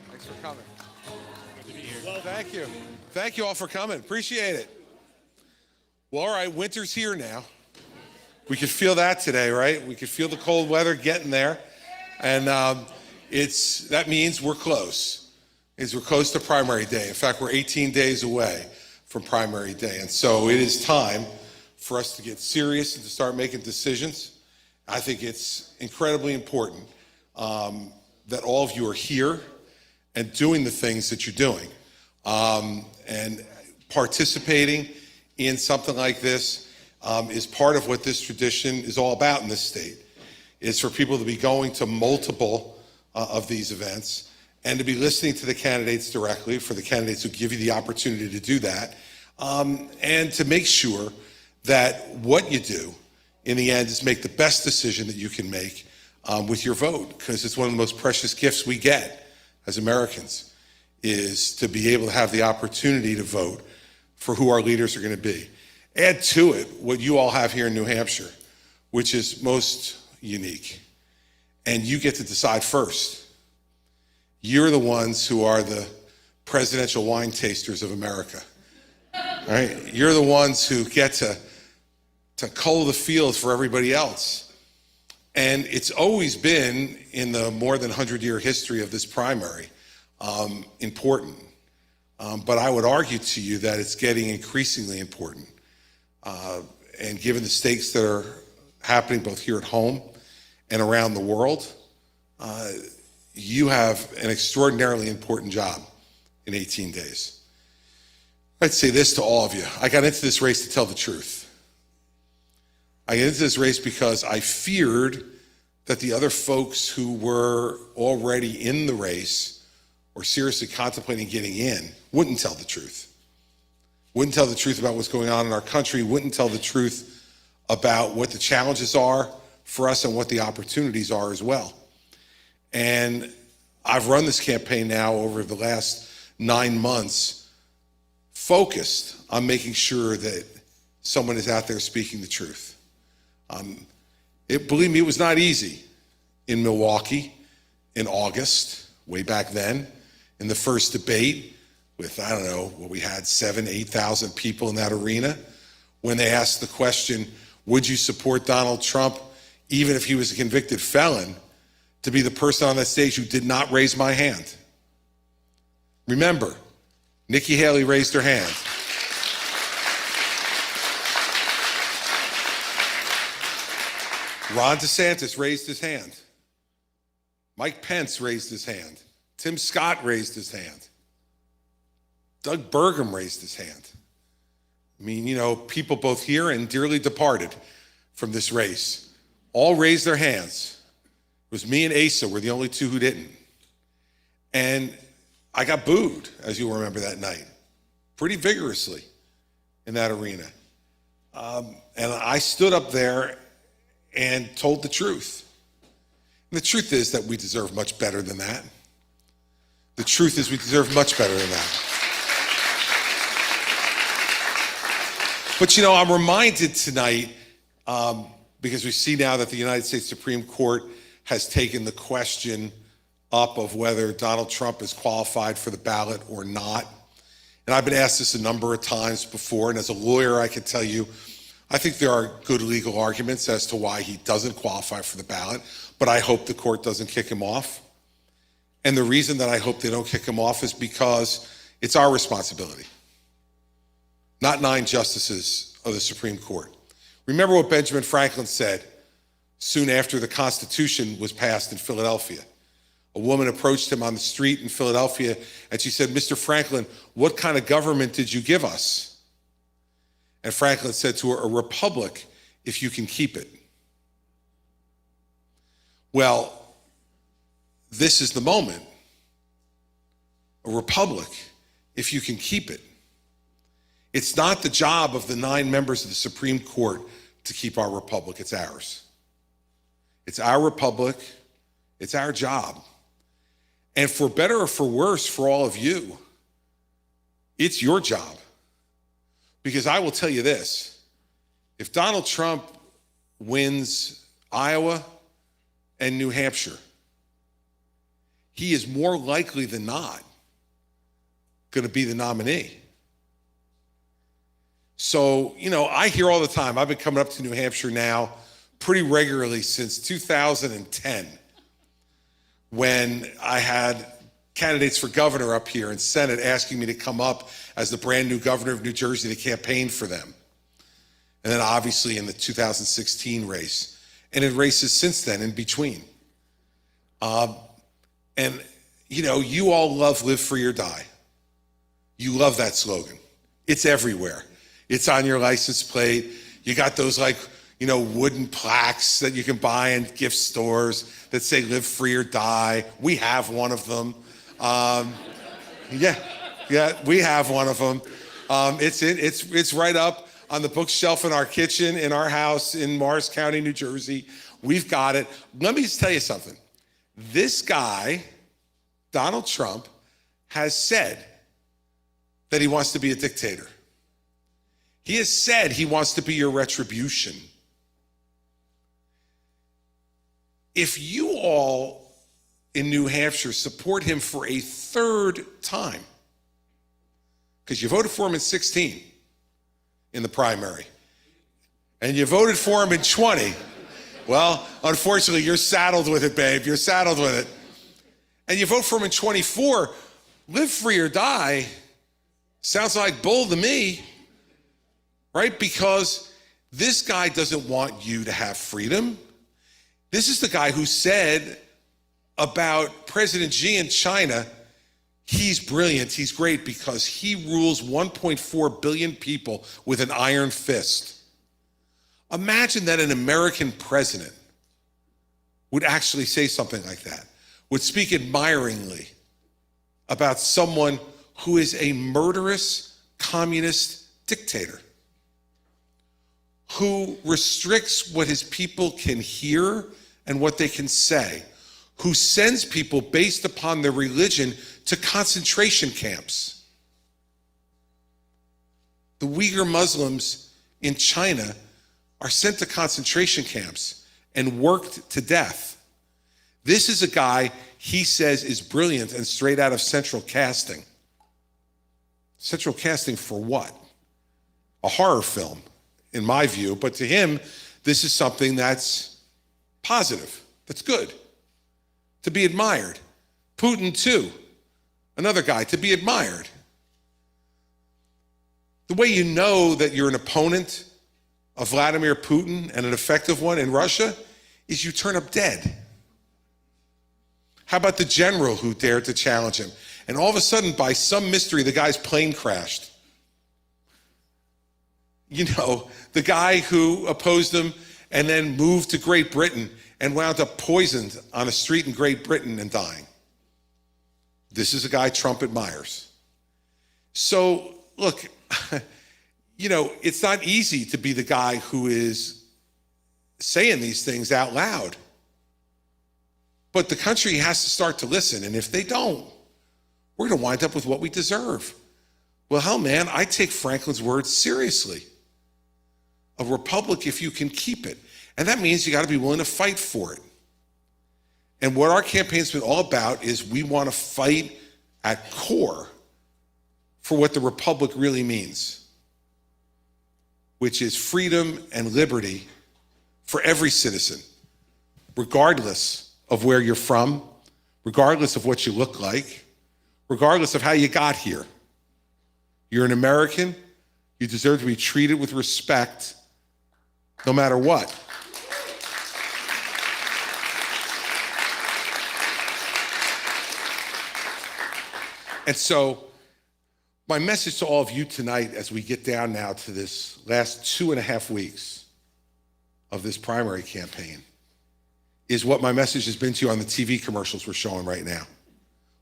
Thanks for coming. Thank you. Thank you all for coming. Appreciate it. Well, all right, winter's here now. We could feel that today, right? We could feel the cold weather getting there. And that means we're close. We're close to primary day. In fact, we're 18 days away from primary day. And so it is time for us to get serious and to start making decisions. I think it's incredibly important that all of you are here and doing the things that you're doing. And participating in something like this is part of what this tradition is all about in this state. It's for people to be going to multiple of these events and to be listening to the candidates directly, for the candidates who give you the opportunity to do that, and to make sure that what you do in the end is make the best decision that you can make with your vote, because it's one of the most precious gifts we get as Americans, is to be able to have the opportunity to vote for who our leaders are going to be. Add to it what you all have here in New Hampshire, which is most unique. And you get to decide first. You're the ones who are the presidential wine tasters of America. Right? You're the ones who get to cull the field for everybody else. And it's always been, in the more than 100-year history of this primary, important. But I would argue to you that it's getting increasingly important. And given the stakes that are happening both here at home and around the world, you have an extraordinarily important job in 18 days. I'd say this to all of you. I got into this race to tell the truth. I got into this race because I feared that the other folks who were already in the race or seriously contemplating getting in wouldn't tell the truth. Wouldn't tell the truth about what's going on in our country, wouldn't tell the truth about what the challenges are for us and what the opportunities are as well. And I've run this campaign now over the last 9 months, focused on making sure that someone is out there speaking the truth. Believe me, it was not easy in Milwaukee in August, way back then, in the first debate with, I don't know, what we had, 7,000, 8,000 people in that arena, when they asked the question, would you support Donald Trump, even if he was a convicted felon, to be the person on that stage who did not raise my hand? Remember, Nikki Haley raised her hand. Ron DeSantis raised his hand. Mike Pence raised his hand. Tim Scott raised his hand. Doug Burgum raised his hand. I mean, you know, people both here and dearly departed from this race all raised their hands. It was me and Asa were the only two who didn't. And I got booed, as you'll remember that night, pretty vigorously in that arena. And I stood up there and told the truth. And the truth is that we deserve much better than that. The truth is we deserve much better than that. But you know, I'm reminded tonight, because we see now that the United States Supreme Court has taken the question up of whether Donald Trump is qualified for the ballot or not. And I've been asked this a number of times before, and as a lawyer, I can tell you, I think there are good legal arguments as to why he doesn't qualify for the ballot, but I hope the court doesn't kick him off. And the reason that I hope they don't kick him off is because it's our responsibility, not 9 justices of the Supreme Court. Remember what Benjamin Franklin said soon after the Constitution was passed in Philadelphia. A woman approached him on the street in Philadelphia and she said, "Mr. Franklin, what kind of government did you give us?" And Franklin said to her, "A republic, if you can keep it." Well, this is the moment. A republic, if you can keep it. It's not the job of the 9 members of the Supreme Court to keep our republic, it's ours. It's our republic, it's our job. And for better or for worse for all of you, it's your job. Because I will tell you this, if Donald Trump wins Iowa and New Hampshire, he is more likely than not going to be the nominee. So, I hear all the time, I've been coming up to New Hampshire now pretty regularly since 2010, when I had candidates for governor up here and Senate asking me to come up as the brand new governor of New Jersey to campaign for them. And then obviously in the 2016 race, and in races since then in between. And you all love live free or die. You love that slogan. It's everywhere. It's on your license plate. You got those wooden plaques that you can buy in gift stores that say live free or die. We have one of them. Yeah, we have one of them. It's right up on the bookshelf in our kitchen, in our house in Morris County, New Jersey. We've got it. Let me just tell you something. This guy, Donald Trump, has said that he wants to be a dictator. He has said he wants to be your retribution. If you all in New Hampshire support him for a third time, because you voted for him in 16 in the primary, and you voted for him in 20, well, unfortunately, you're saddled with it, babe. You're saddled with it. And you vote for him in 24, live free or die sounds like bull to me, right? Because this guy doesn't want you to have freedom. This is the guy who said about President Xi in China, he's brilliant, he's great because he rules 1.4 billion people with an iron fist. Imagine that an American president would actually say something like that, would speak admiringly about someone who is a murderous communist dictator, who restricts what his people can hear and what they can say, who sends people based upon their religion to concentration camps. The Uyghur Muslims in China are sent to concentration camps and worked to death. This is a guy he says is brilliant and straight out of central casting. Central casting for what? A horror film, in my view, but to him, this is something that's positive, that's good, to be admired. Putin, too, another guy to be admired. The way you know that you're an opponent of Vladimir Putin and an effective one in Russia is you turn up dead. How about the general who dared to challenge him? And all of a sudden, by some mystery, the guy's plane crashed. The guy who opposed him and then moved to Great Britain and wound up poisoned on a street in Great Britain and dying. This is a guy Trump admires. So, look, it's not easy to be the guy who is saying these things out loud. But the country has to start to listen, and if they don't, we're going to wind up with what we deserve. Well, hell, man, I take Franklin's words seriously. A republic if you can keep it. And that means you got to be willing to fight for it. And what our campaign's been all about is we want to fight at core for what the republic really means, which is freedom and liberty for every citizen, regardless of where you're from, regardless of what you look like, regardless of how you got here. You're an American. You deserve to be treated with respect no matter what. And so my message to all of you tonight as we get down now to this last 2.5 weeks of this primary campaign is what my message has been to you on the TV commercials we're showing right now.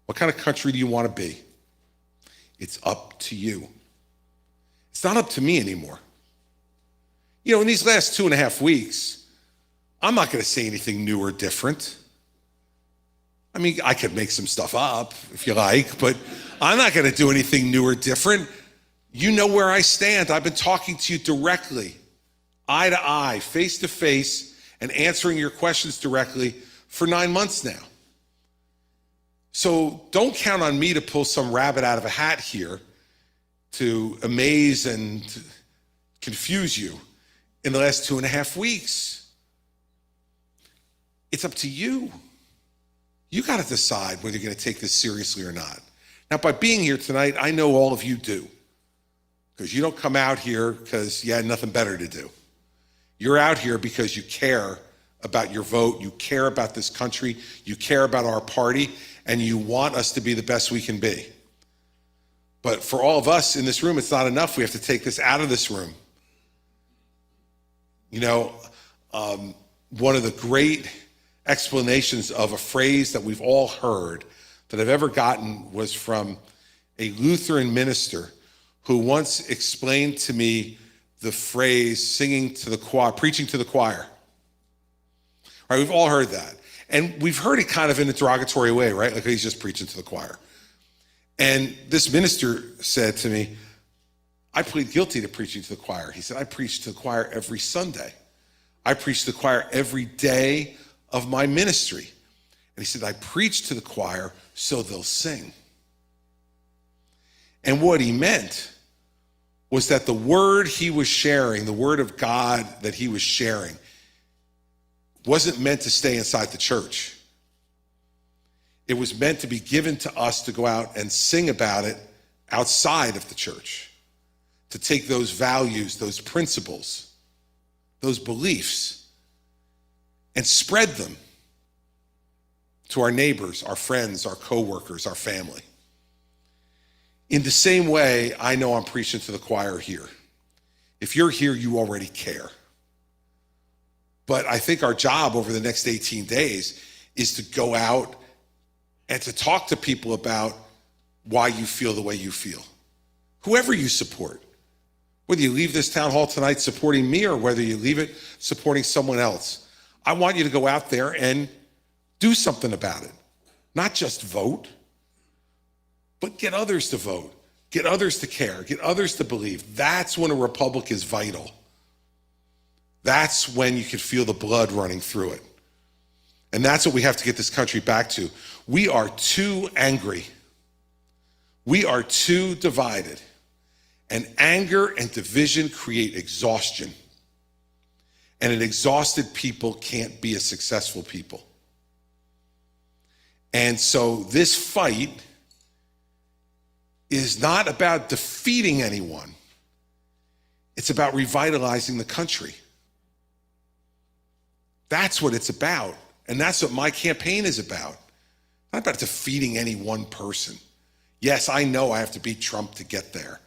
What kind of country do you want to be? It's up to you. It's not up to me anymore. In these last 2.5 weeks, I'm not going to say anything new or different. I mean, I could make some stuff up if you like, but I'm not going to do anything new or different. You know where I stand. I've been talking to you directly, eye to eye, face to face, and answering your questions directly for 9 months now. So don't count on me to pull some rabbit out of a hat here to amaze and confuse you in the last 2.5 weeks. It's up to you. You got to decide whether you're going to take this seriously or not. Now, by being here tonight, I know all of you do, because you don't come out here because you had nothing better to do. You're out here because you care about your vote, you care about this country, you care about our party, and you want us to be the best we can be. But for all of us in this room, it's not enough. We have to take this out of this room. You know, one of the great explanations of a phrase that we've all heard that I've ever gotten was from a Lutheran minister who once explained to me the phrase singing to the choir, preaching to the choir. All right, we've all heard that. And we've heard it kind of in a derogatory way, right? Like he's just preaching to the choir. And this minister said to me, I plead guilty to preaching to the choir. He said, I preach to the choir every Sunday. I preach to the choir every day of my ministry. And he said, I preach to the choir so they'll sing. And what he meant was that the word he was sharing, the word of God that he was sharing, wasn't meant to stay inside the church. It was meant to be given to us to go out and sing about it outside of the church, to take those values, those principles, those beliefs, and spread them to our neighbors, our friends, our coworkers, our family. In the same way, I know I'm preaching to the choir here. If you're here, you already care. But I think our job over the next 18 days is to go out and to talk to people about why you feel the way you feel. Whoever you support, whether you leave this town hall tonight supporting me or whether you leave it supporting someone else, I want you to go out there and do something about it. Not just vote, but get others to vote, get others to care, get others to believe. That's when a republic is vital. That's when you can feel the blood running through it. And that's what we have to get this country back to. We are too angry. We are too divided. And anger and division create exhaustion. And an exhausted people can't be a successful people. And so this fight is not about defeating anyone. It's about revitalizing the country. That's what it's about. And that's what my campaign is about. Not about defeating any one person. Yes, I know I have to beat Trump to get there.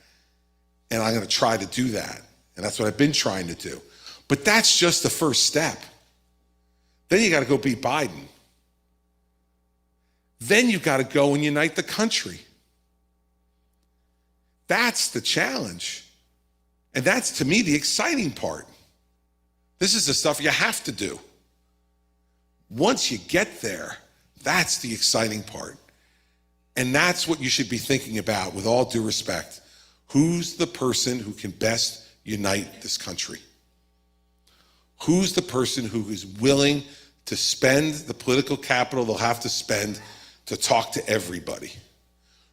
And I'm going to try to do that. And that's what I've been trying to do. But that's just the first step. Then you got to go beat Biden. Then you've got to go and unite the country. That's the challenge. And that's, to me, the exciting part. This is the stuff you have to do. Once you get there, that's the exciting part. And that's what you should be thinking about, with all due respect. Who's the person who can best unite this country? Who's the person who is willing to spend the political capital they'll have to spend to talk to everybody,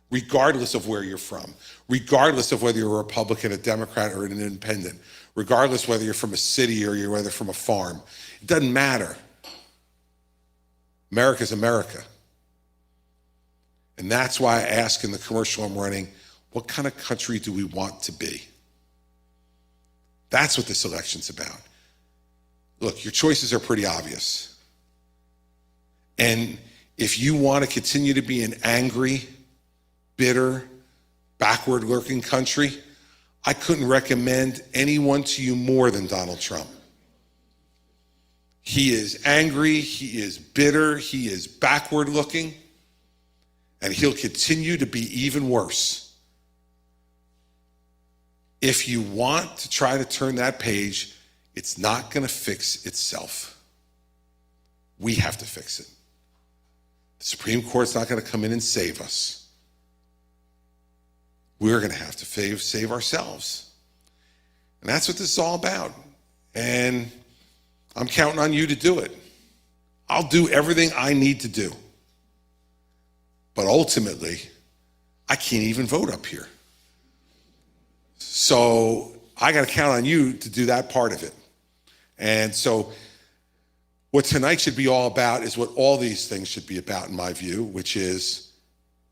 regardless of where you're from, regardless of whether you're a Republican, a Democrat, or an independent, regardless whether you're from a city or you're whether from a farm. It doesn't matter. America's America. And that's why I ask in the commercial I'm running, what kind of country do we want to be? That's what this election's about. Look, your choices are pretty obvious. And if you want to continue to be an angry, bitter, backward-looking country, I couldn't recommend anyone to you more than Donald Trump. He is angry, he is bitter, he is backward-looking, and he'll continue to be even worse. If you want to try to turn that page, it's not going to fix itself. We have to fix it. The Supreme Court's not going to come in and save us. We're going to have to save ourselves. And that's what this is all about. And I'm counting on you to do it. I'll do everything I need to do. But ultimately, I can't even vote up here. So I got to count on you to do that part of it. And so what tonight should be all about is what all these things should be about, in my view, which is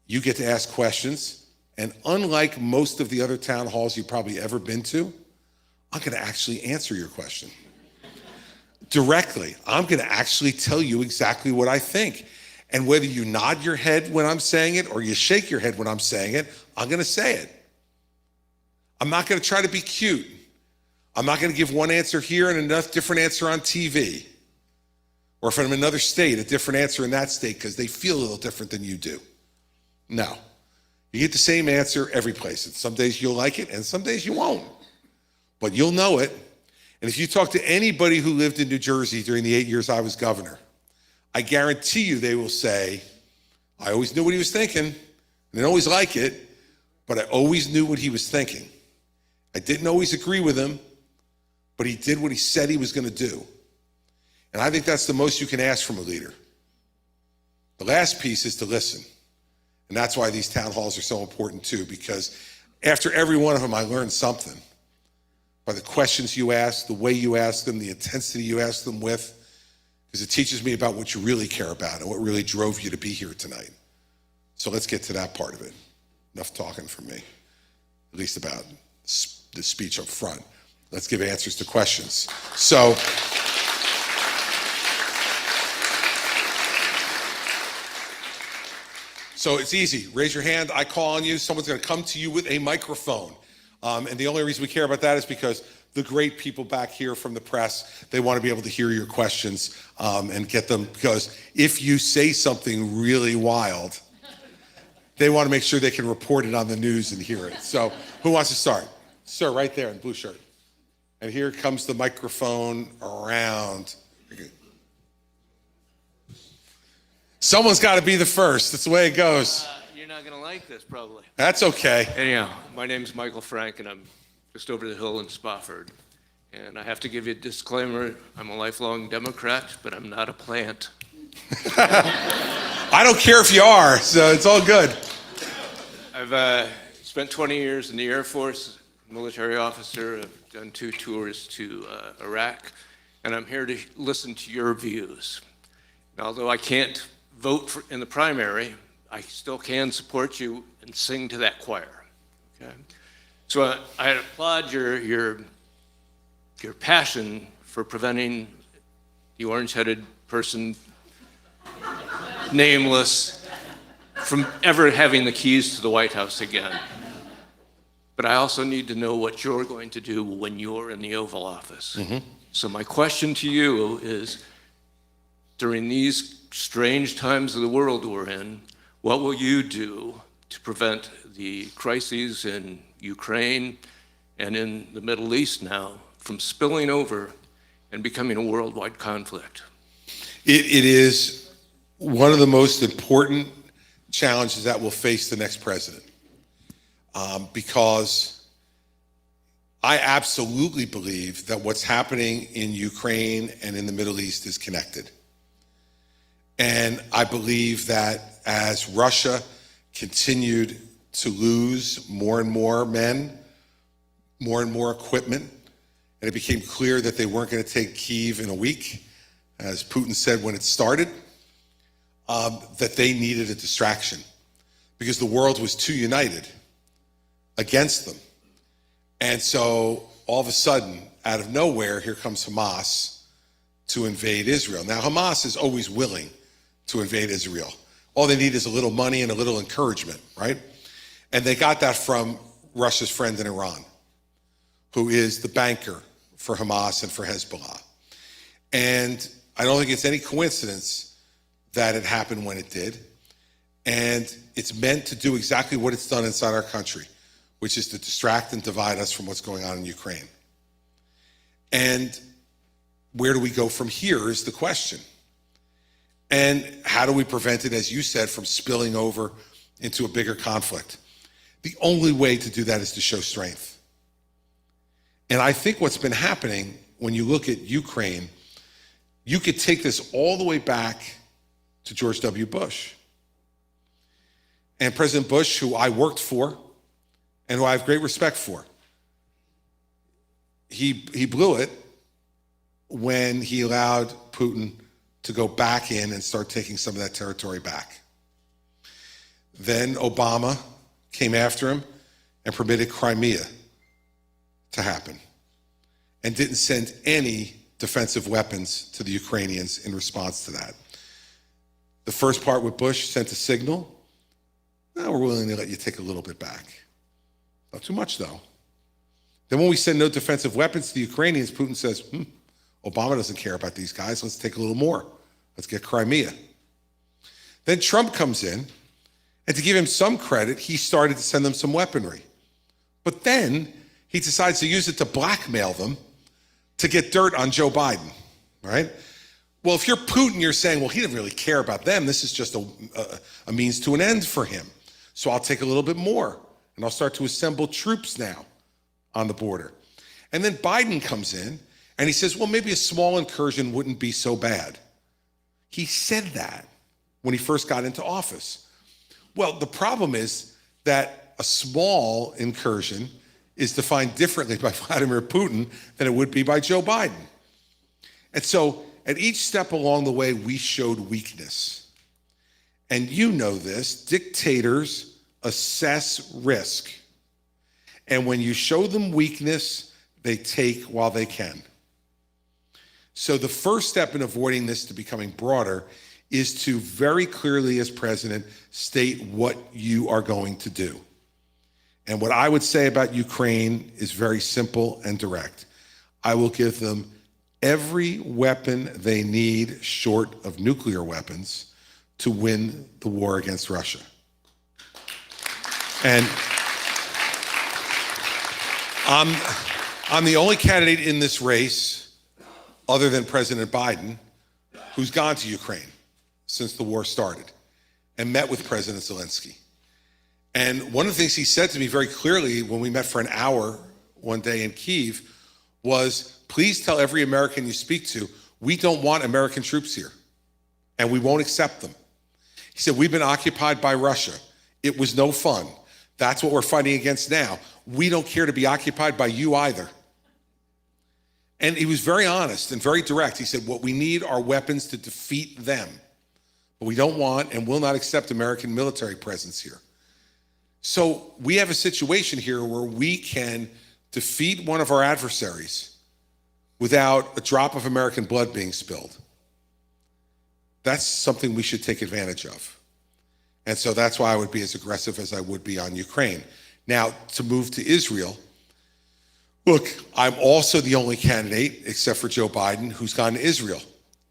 you get to ask questions. And unlike most of the other town halls you've probably ever been to, I'm going to actually answer your question directly. I'm going to actually tell you exactly what I think. And whether you nod your head when I'm saying it or you shake your head when I'm saying it, I'm going to say it. I'm not going to try to be cute. I'm not going to give one answer here and another different answer on TV. Or from another state, a different answer in that state because they feel a little different than you do. No. You get the same answer every place. And some days you'll like it and some days you won't. But you'll know it. And if you talk to anybody who lived in New Jersey during the 8 years I was governor, I guarantee you they will say, I always knew what he was thinking. I didn't always like it, but I always knew what he was thinking. I didn't always agree with him, but he did what he said he was going to do. And I think that's the most you can ask from a leader. The last piece is to listen. And that's why these town halls are so important too, because after every one of them, I learned something. By the questions you ask, the way you ask them, the intensity you ask them with, because it teaches me about what you really care about and what really drove you to be here tonight. So let's get to that part of it. Enough talking from me, at least about the speech up front. Let's give answers to questions. So it's easy. Raise your hand. I call on you. Someone's going to come to you with a microphone. And the only reason we care about that is because the great people back here from the press, they want to be able to hear your questions and get them. Because if you say something really wild, they want to make sure they can report it on the news and hear it. So who wants to start? Sir, right there in blue shirt. And here comes the microphone around. Someone's got to be the first. That's the way it goes. You're not going to like this, probably. That's okay. Anyhow, my name's Michael Frank, and I'm just over the hill in Spofford. And I have to give you a disclaimer. I'm a lifelong Democrat, but I'm not a plant. I don't care if you are, so it's all good. I've spent 20 years in the Air Force, military officer. I've done 2 tours to Iraq, and I'm here to listen to your views. And although I can't vote in the primary, I still can support you and sing to that choir. Okay? So I applaud your passion for preventing the orange-headed person, nameless, from ever having the keys to the White House again. But I also need to know what you're going to do when you're in the Oval Office. Mm-hmm. So my question to you is, during these strange times of the world we're in, what will you do to prevent the crises in Ukraine and in the Middle East now from spilling over and becoming a worldwide conflict? It is one of the most important challenges that will face the next president, because I absolutely believe that what's happening in Ukraine and in the Middle East is connected. And I believe that as Russia continued to lose more and more men, more and more equipment, and it became clear that they weren't going to take Kyiv in a week, as Putin said when it started, that they needed a distraction because the world was too united against them. And so all of a sudden, out of nowhere, here comes Hamas to invade Israel. Now, Hamas is always willing to invade Israel. All they need is a little money and a little encouragement, right? And they got that from Russia's friend in Iran, who is the banker for Hamas and for Hezbollah. And I don't think it's any coincidence that it happened when it did. And it's meant to do exactly what it's done inside our country, which is to distract and divide us from what's going on in Ukraine. And where do we go from here is the question. And how do we prevent it, as you said, from spilling over into a bigger conflict? The only way to do that is to show strength. And I think what's been happening when you look at Ukraine, you could take this all the way back to George W. Bush. and President Bush, who I worked for and who I have great respect for, he blew it when he allowed Putin to go back in and start taking some of that territory back. Then Obama came after him and permitted Crimea to happen and didn't send any defensive weapons to the Ukrainians in response to that. The first part with Bush sent a signal, we're willing to let you take a little bit back. Not too much, though. Then when we send no defensive weapons to the Ukrainians, Putin says, Obama doesn't care about these guys. Let's take a little more. Let's get Crimea. Then Trump comes in, and to give him some credit, he started to send them some weaponry. But then he decides to use it to blackmail them to get dirt on Joe Biden, right? Well, if you're Putin, you're saying, well, he didn't really care about them. This is just a means to an end for him. So I'll take a little bit more, and I'll start to assemble troops now on the border. And then Biden comes in, and he says, well, maybe a small incursion wouldn't be so bad. He said that when he first got into office. Well, the problem is that a small incursion is defined differently by Vladimir Putin than it would be by Joe Biden. And so at each step along the way, we showed weakness. And you know this, dictators assess risk. And when you show them weakness, they take while they can. So the first step in avoiding this to becoming broader is to very clearly, as president, state what you are going to do. And what I would say about Ukraine is very simple and direct. I will give them every weapon they need short of nuclear weapons to win the war against Russia. And I'm the only candidate in this race, other than President Biden, who's gone to Ukraine since the war started and met with President Zelensky. And one of the things he said to me very clearly when we met for an hour one day in Kyiv was, please tell every American you speak to, we don't want American troops here, and we won't accept them. He said, we've been occupied by Russia. It was no fun. That's what we're fighting against now. We don't care to be occupied by you either. And he was very honest and very direct. He said, what we need are weapons to defeat them. But we don't want and will not accept American military presence here. So we have a situation here where we can defeat one of our adversaries without a drop of American blood being spilled. That's something we should take advantage of. And so that's why I would be as aggressive as I would be on Ukraine. Now, to move to Israel, look, I'm also the only candidate, except for Joe Biden, who's gone to Israel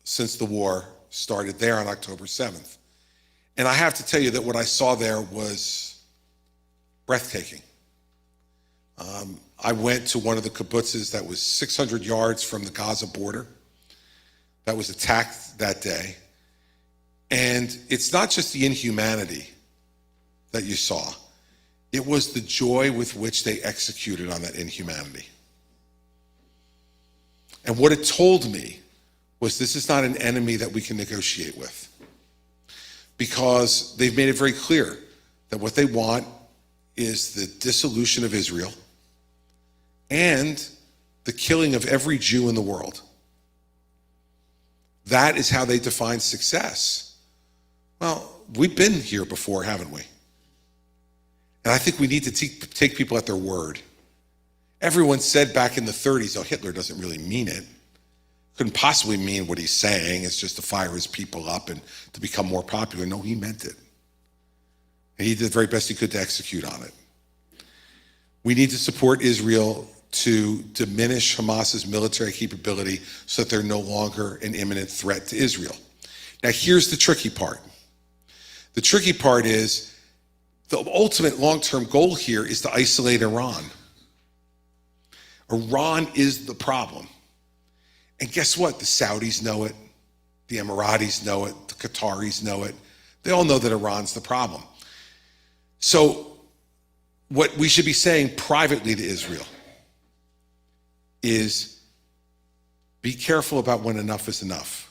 since the war started there on October 7th. And I have to tell you that what I saw there was breathtaking. I went to one of the kibbutzes that was 600 yards from the Gaza border that was attacked that day. And it's not just the inhumanity that you saw. It was the joy with which they executed on that inhumanity. And what it told me was this is not an enemy that we can negotiate with, because they've made it very clear that what they want is the dissolution of Israel and the killing of every Jew in the world. That is how they define success. Well, we've been here before, haven't we? And I think we need to take people at their word. Everyone said back in the 30s, oh, Hitler doesn't really mean it. Couldn't possibly mean what he's saying. It's just to fire his people up and to become more popular. No, he meant it. And he did the very best he could to execute on it. We need to support Israel to diminish Hamas's military capability so that they're no longer an imminent threat to Israel. Now, here's the tricky part. The tricky part is the ultimate long-term goal here is to isolate Iran. Iran is the problem. And guess what? The Saudis know it. The Emiratis know it. The Qataris know it. They all know that Iran's the problem. So what we should be saying privately to Israel is be careful about when enough is enough.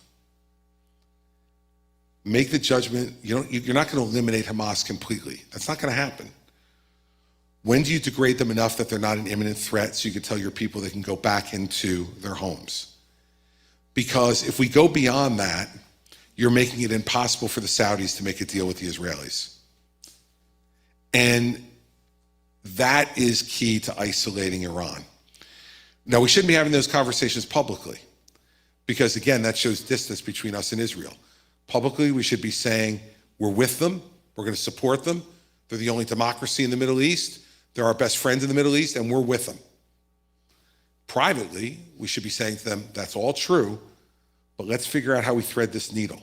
make the judgment. You're not going to eliminate Hamas completely. That's not going to happen. When do you degrade them enough that they're not an imminent threat so you can tell your people they can go back into their homes? Because if we go beyond that, you're making it impossible for the Saudis to make a deal with the Israelis. And that is key to isolating Iran. Now, we shouldn't be having those conversations publicly because, again, that shows distance between us and Israel. Publicly, we should be saying we're with them, we're going to support them, they're the only democracy in the Middle East, they're our best friends in the Middle East, and we're with them. Privately, we should be saying to them, that's all true, but let's figure out how we thread this needle.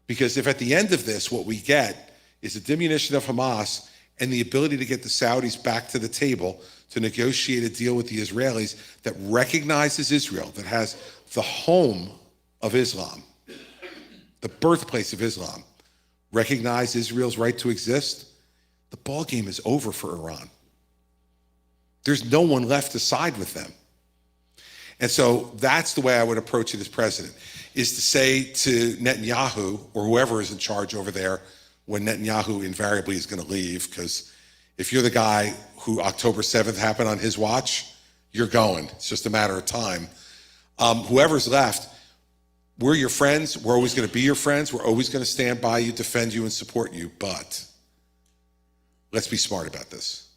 Because if at the end of this, what we get is a diminution of Hamas and the ability to get the Saudis back to the table to negotiate a deal with the Israelis that recognizes Israel, that has the home of Islam, the birthplace of Islam, recognize Israel's right to exist, the ball game is over for Iran. There's no one left to side with them. And so that's the way I would approach it as president, is to say to Netanyahu, or whoever is in charge over there, when Netanyahu invariably is going to leave, because if you're the guy who October 7th happened on his watch, you're going. It's just a matter of time. Whoever's left, we're your friends. We're always going to be your friends. We're always going to stand by you, defend you, and support you. But let's be smart about this,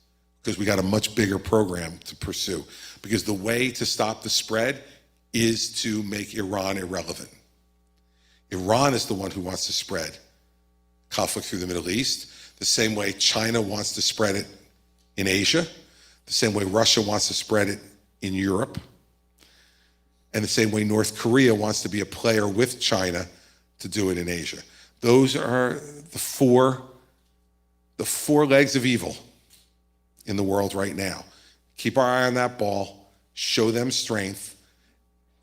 because we got a much bigger program to pursue. Because the way to stop the spread is to make Iran irrelevant. Iran is the one who wants to spread conflict through the Middle East, the same way China wants to spread it in Asia, the same way Russia wants to spread it in Europe, and the same way North Korea wants to be a player with China to do it in Asia. Those are the four legs of evil in the world right now. Keep our eye on that ball, show them strength,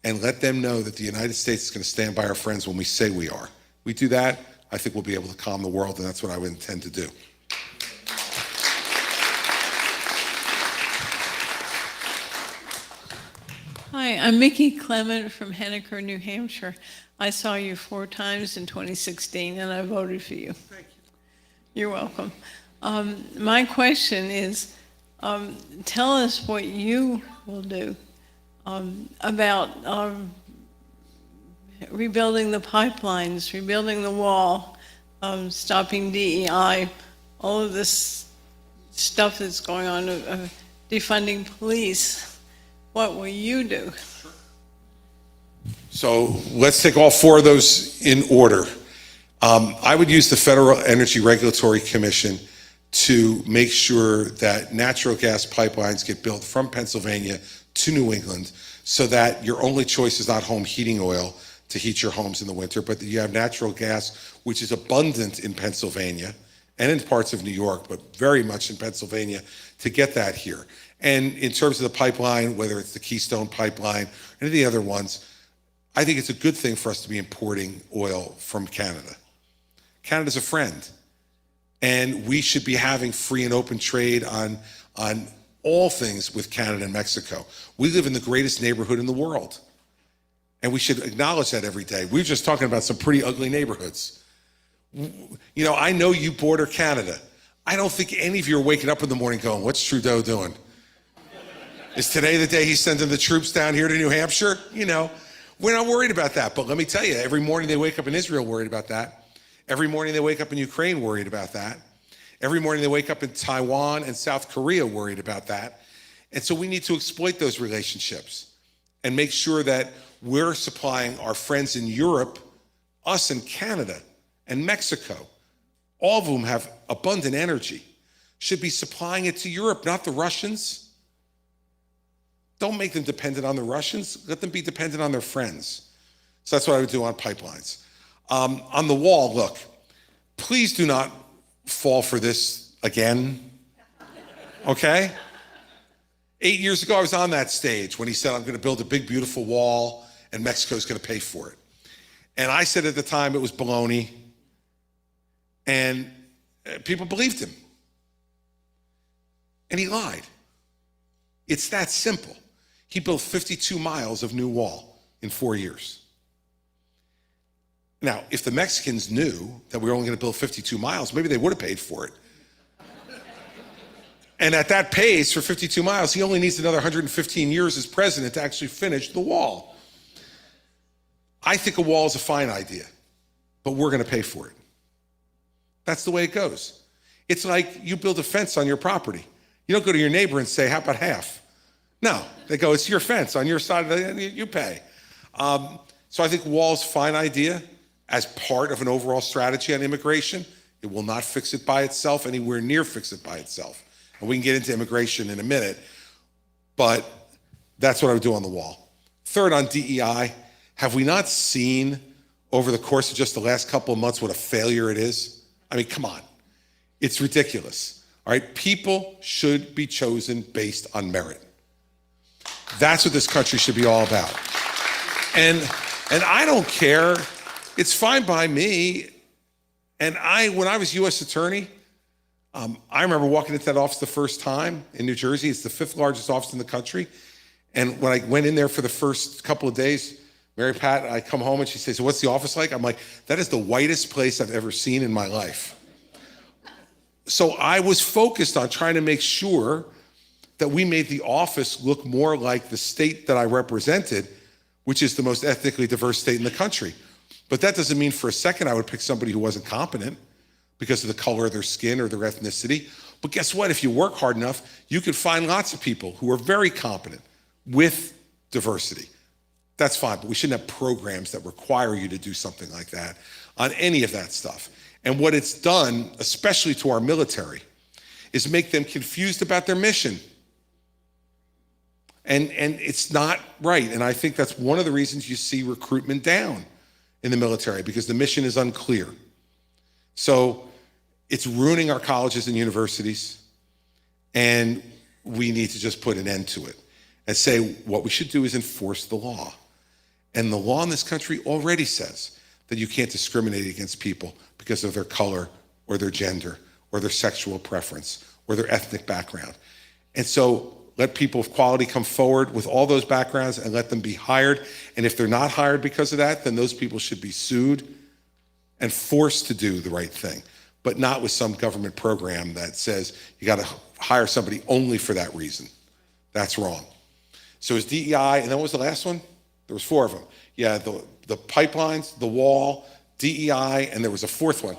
and let them know that the United States is going to stand by our friends when we say we are. We do that, I think we'll be able to calm the world, and that's what I would intend to do. Hi, I'm Mickey Clement from Henniker, New Hampshire. I saw you 4 times in 2016, and I voted for you. Thank you. You're welcome. My question is, tell us what you will do about rebuilding the pipelines, rebuilding the wall, stopping DEI, all of this stuff that's going on, defunding police. What will you do? So let's take all 4 of those in order. I would use the Federal Energy Regulatory Commission to make sure that natural gas pipelines get built from Pennsylvania to New England so that your only choice is not home heating oil to heat your homes in the winter, but that you have natural gas, which is abundant in Pennsylvania and in parts of New York, but very much in Pennsylvania, to get that here. And in terms of the pipeline, whether it's the Keystone pipeline or any of the other ones, I think it's a good thing for us to be importing oil from Canada. Canada's a friend, and we should be having free and open trade on all things with Canada and Mexico. We live in the greatest neighborhood in the world, and we should acknowledge that every day. We were just talking about some pretty ugly neighborhoods. You know, I know you border Canada. I don't think any of you are waking up in the morning going, what's Trudeau doing? Is today the day he's sending the troops down here to New Hampshire? You know, we're not worried about that. But let me tell you, every morning they wake up in Israel worried about that. Every morning they wake up in Ukraine worried about that. Every morning they wake up in Taiwan and South Korea worried about that. And so we need to exploit those relationships and make sure that we're supplying our friends in Europe, us in Canada and Mexico, all of whom have abundant energy, should be supplying it to Europe, not the Russians. Don't make them dependent on the Russians. Let them be dependent on their friends. So that's what I would do on pipelines. On the wall, look, please do not fall for this again, okay? 8 years ago, I was on that stage when he said, I'm going to build a big, beautiful wall, and Mexico's going to pay for it. And I said at the time it was baloney, and people believed him. And he lied. It's that simple. He built 52 miles of new wall in 4 years. Now, if the Mexicans knew that we were only going to build 52 miles, maybe they would have paid for it. And at that pace for 52 miles, he only needs another 115 years as president to actually finish the wall. I think a wall is a fine idea, but we're going to pay for it. That's the way it goes. It's like you build a fence on your property. You don't go to your neighbor and say, how about half? No, they go, it's your fence on your side, you pay. So I think wall's a fine idea as part of an overall strategy on immigration. It will not fix it by itself, anywhere near fix it by itself. And we can get into immigration in a minute, but that's what I would do on the wall. Third, on DEI, have we not seen over the course of just the last couple of months what a failure it is? I mean, come on. It's ridiculous. All right, people should be chosen based on merit. That's what this country should be all about. And I don't care. It's fine by me. And when I was U.S. Attorney, I remember walking into that office the first time in New Jersey. It's the 5th largest office in the country. And when I went in there for the first couple of days, Mary Pat, I come home and she says, so what's the office like? I'm like, that is the whitest place I've ever seen in my life. So I was focused on trying to make sure that we made the office look more like the state that I represented, which is the most ethnically diverse state in the country. But that doesn't mean for a second I would pick somebody who wasn't competent because of the color of their skin or their ethnicity. But guess what? If you work hard enough, you can find lots of people who are very competent with diversity. That's fine, but we shouldn't have programs that require you to do something like that on any of that stuff. And what it's done, especially to our military, is make them confused about their mission. And it's not right. And I think that's one of the reasons you see recruitment down in the military, because the mission is unclear. So it's ruining our colleges and universities, and we need to just put an end to it and say what we should do is enforce the law. And the law in this country already says that you can't discriminate against people because of their color or their gender or their sexual preference or their ethnic background. And so let people of quality come forward with all those backgrounds and let them be hired. And if they're not hired because of that, then those people should be sued and forced to do the right thing, but not with some government program that says you got to hire somebody only for that reason. That's wrong. So it's DEI, and then what was the last one? There was 4 of them. Yeah, the pipelines, the wall, DEI, and there was a 4th one.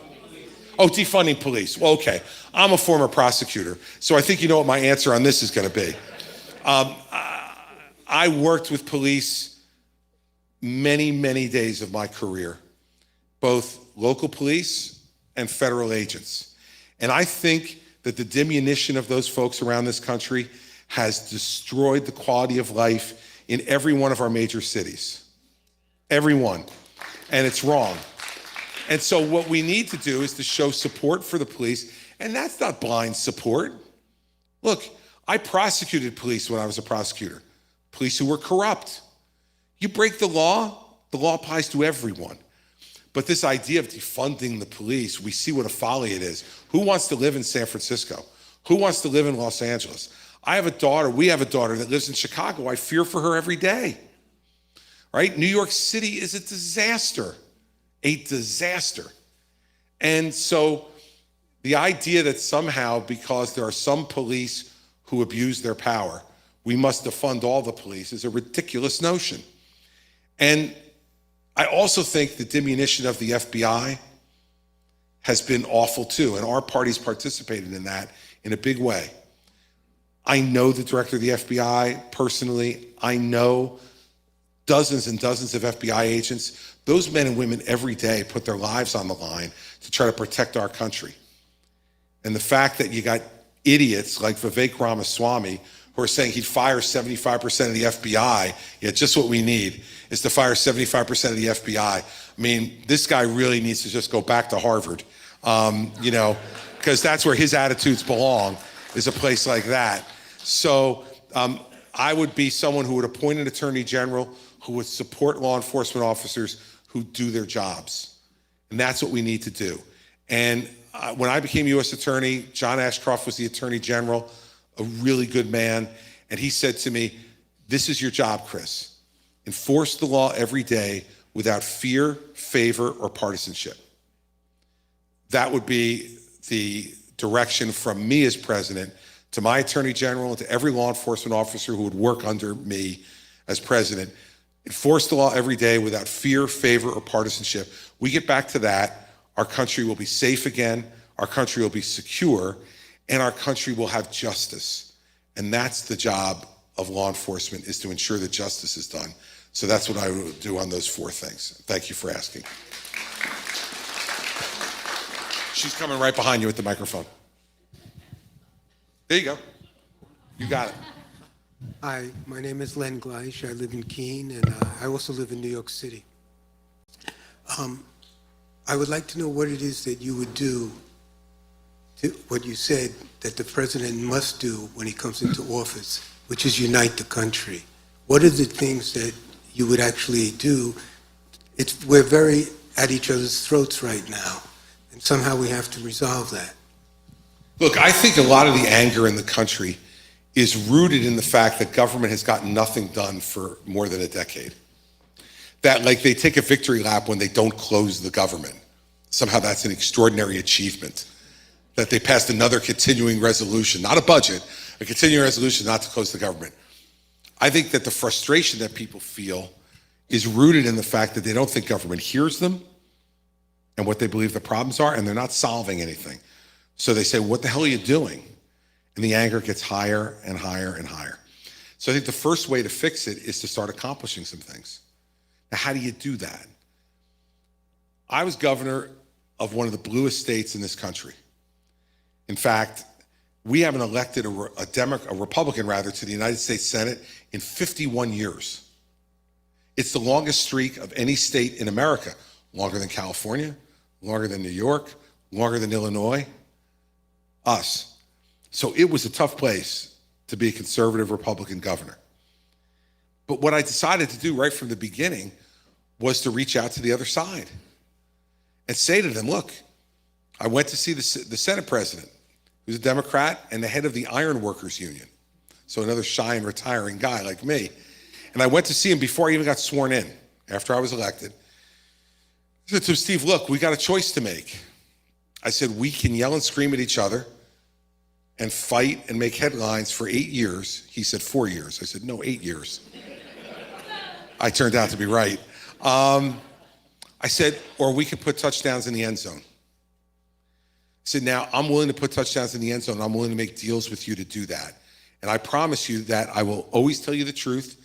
Oh, defunding police. Well, okay. I'm a former prosecutor, so I think you know what my answer on this is going to be. I worked with police many, many days of my career, both local police and federal agents. And I think that the diminution of those folks around this country has destroyed the quality of life in every one of our major cities. Every one. And it's wrong. And so what we need to do is to show support for the police, and that's not blind support. Look, I prosecuted police when I was a prosecutor, police who were corrupt. You break the law applies to everyone. But this idea of defunding the police, we see what a folly it is. Who wants to live in San Francisco? Who wants to live in Los Angeles? We have a daughter that lives in Chicago. I fear for her every day, right? New York City is a disaster. A disaster. And so the idea that somehow, because there are some police who abuse their power, we must defund all the police is a ridiculous notion. And I also think the diminution of the FBI has been awful too, and our party's participated in that in a big way. I know the director of the FBI personally. I know dozens and dozens of FBI agents. Those men and women every day put their lives on the line to try to protect our country. And the fact that you got idiots like Vivek Ramaswamy who are saying he'd fire 75% of the FBI, yeah, just what we need is to fire 75% of the FBI. I mean, this guy really needs to just go back to Harvard, because that's where his attitudes belong, is a place like that. So I would be someone who would appoint an attorney general who would support law enforcement officers who do their jobs. And that's what we need to do. And when I became U.S. Attorney, John Ashcroft was the Attorney General, a really good man. And he said to me, this is your job, Chris. Enforce the law every day without fear, favor, or partisanship. That would be the direction from me as president to my attorney general and to every law enforcement officer who would work under me as president. Enforce the law every day without fear, favor, or partisanship. We get back to that, our country will be safe again, our country will be secure, and our country will have justice. And that's the job of law enforcement, is to ensure that justice is done. So that's what I would do on those 4 things. Thank you for asking. She's coming right behind you with the microphone. There you go. You got it. Hi, my name is Len Gleish. I live in Keene, and I also live in New York City. I would like to know what it is that you would do to what you said that the president must do when he comes into office, which is unite the country. What are the things that you would actually do? We're very at each other's throats right now, and somehow we have to resolve that. Look, I think a lot of the anger in the country is rooted in the fact that government has gotten nothing done for more than a decade. That, like, they take a victory lap when they don't close the government. Somehow that's an extraordinary achievement. That they passed another continuing resolution, not a budget, a continuing resolution not to close the government. I think that the frustration that people feel is rooted in the fact that they don't think government hears them and what they believe the problems are, and they're not solving anything. So they say, what the hell are you doing? And the anger gets higher and higher and higher. So I think the first way to fix it is to start accomplishing some things. Now, how do you do that? I was governor of one of the bluest states in this country. In fact, we haven't elected a Republican to the United States Senate in 51 years. It's the longest streak of any state in America, longer than California, longer than New York, longer than Illinois, us. So it was a tough place to be a conservative Republican governor. But what I decided to do right from the beginning was to reach out to the other side and say to them, look, I went to see the Senate president, who's a Democrat and the head of the Iron Workers Union. So another shy and retiring guy like me. And I went to see him before I even got sworn in, after I was elected. I said to him, Steve, look, we got a choice to make. I said, we can yell and scream at each other and fight and make headlines for 8 years. He said 4 years. I said, no, 8 years. I turned out to be right. I said, or we could put touchdowns in the end zone. I said, now I'm willing to put touchdowns in the end zone. I'm willing to make deals with you to do that. And I promise you that I will always tell you the truth.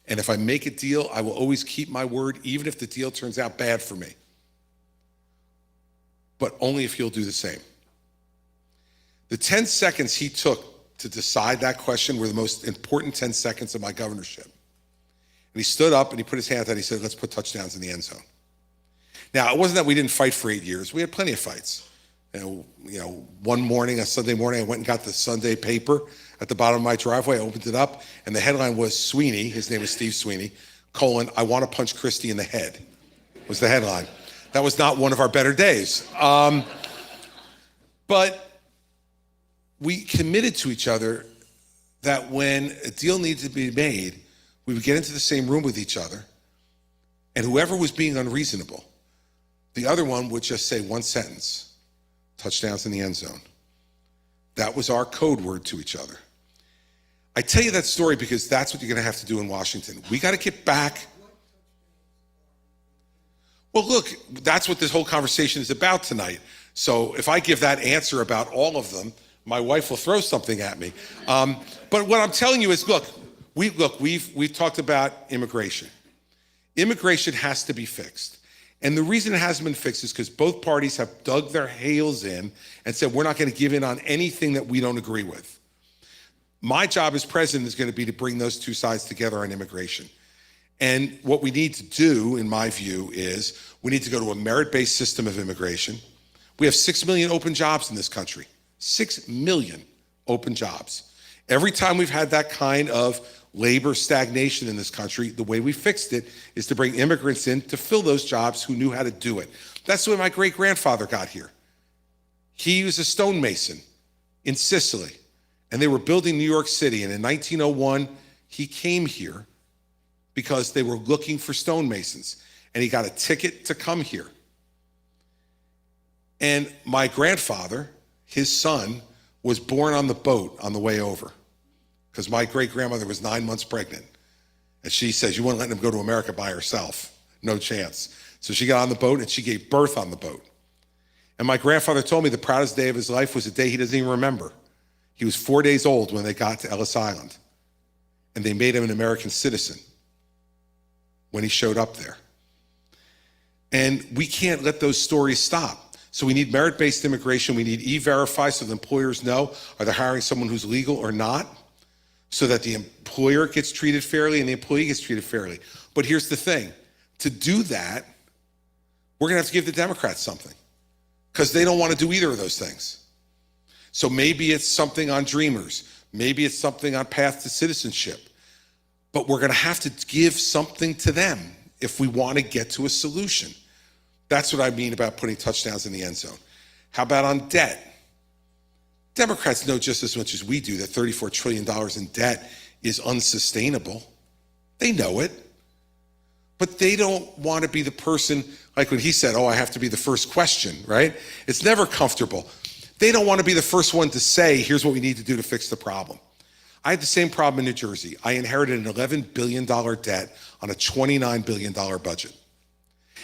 And if I make a deal, I will always keep my word, even if the deal turns out bad for me. But only if you'll do the same. The 10 seconds he took to decide that question were the most important 10 seconds of my governorship. And he stood up and he put his hand out and he said, let's put touchdowns in the end zone. Now, it wasn't that we didn't fight for 8 years. We had plenty of fights. You know, one morning, a Sunday morning, I went and got the Sunday paper at the bottom of my driveway. I opened it up, and the headline was Sweeney, his name was Steve Sweeney, : I want to punch Christie in the head, was the headline. That was not one of our better days. But we committed to each other that when a deal needed to be made, we would get into the same room with each other, and whoever was being unreasonable, the other one would just say one sentence: touchdowns in the end zone. That was our code word to each other. I tell you that story because that's what you're going to have to do in Washington. We got to get back. Well, look, that's what this whole conversation is about tonight. So if I give that answer about all of them, my wife will throw something at me. But what I'm telling you is, we've talked about immigration. Immigration has to be fixed. And the reason it hasn't been fixed is because both parties have dug their heels in and said, we're not going to give in on anything that we don't agree with. My job as president is going to be to bring those two sides together on immigration. And what we need to do, in my view, is we need to go to a merit-based system of immigration. We have 6 million open jobs in this country. 6 million open jobs. Every time we've had that kind of labor stagnation in this country, the way we fixed it is to bring immigrants in to fill those jobs who knew how to do it. That's the way my great-grandfather got here. He was a stonemason in Sicily, and they were building New York City, and in 1901, he came here because they were looking for stonemasons. and he got a ticket to come here. And my grandfather, his son, was born on the boat on the way over, because my great-grandmother was 9 months pregnant. And she says, you wouldn't let him go to America by herself. No chance. So she got on the boat and she gave birth on the boat. And my grandfather told me the proudest day of his life was a day he doesn't even remember. He was 4 days old when they got to Ellis Island. And they made him an American citizen when he showed up there. And we can't let those stories stop. So we need merit-based immigration. We need E-Verify so the employers know, are they hiring someone who's legal or not? So that the employer gets treated fairly and the employee gets treated fairly. But here's the thing. To do that, we're going to have to give the Democrats something, because they don't want to do either of those things. So maybe it's something on Dreamers. Maybe it's something on Path to Citizenship. But we're going to have to give something to them if we want to get to a solution. That's what I mean about putting touchdowns in the end zone. How about on debt? Democrats know just as much as we do that $34 trillion in debt is unsustainable. They know it. But they don't want to be the person, like when he said, oh, I have to be the first question, right? It's never comfortable. They don't want to be the first one to say, here's what we need to do to fix the problem. I had the same problem in New Jersey. I inherited an $11 billion debt on a $29 billion budget.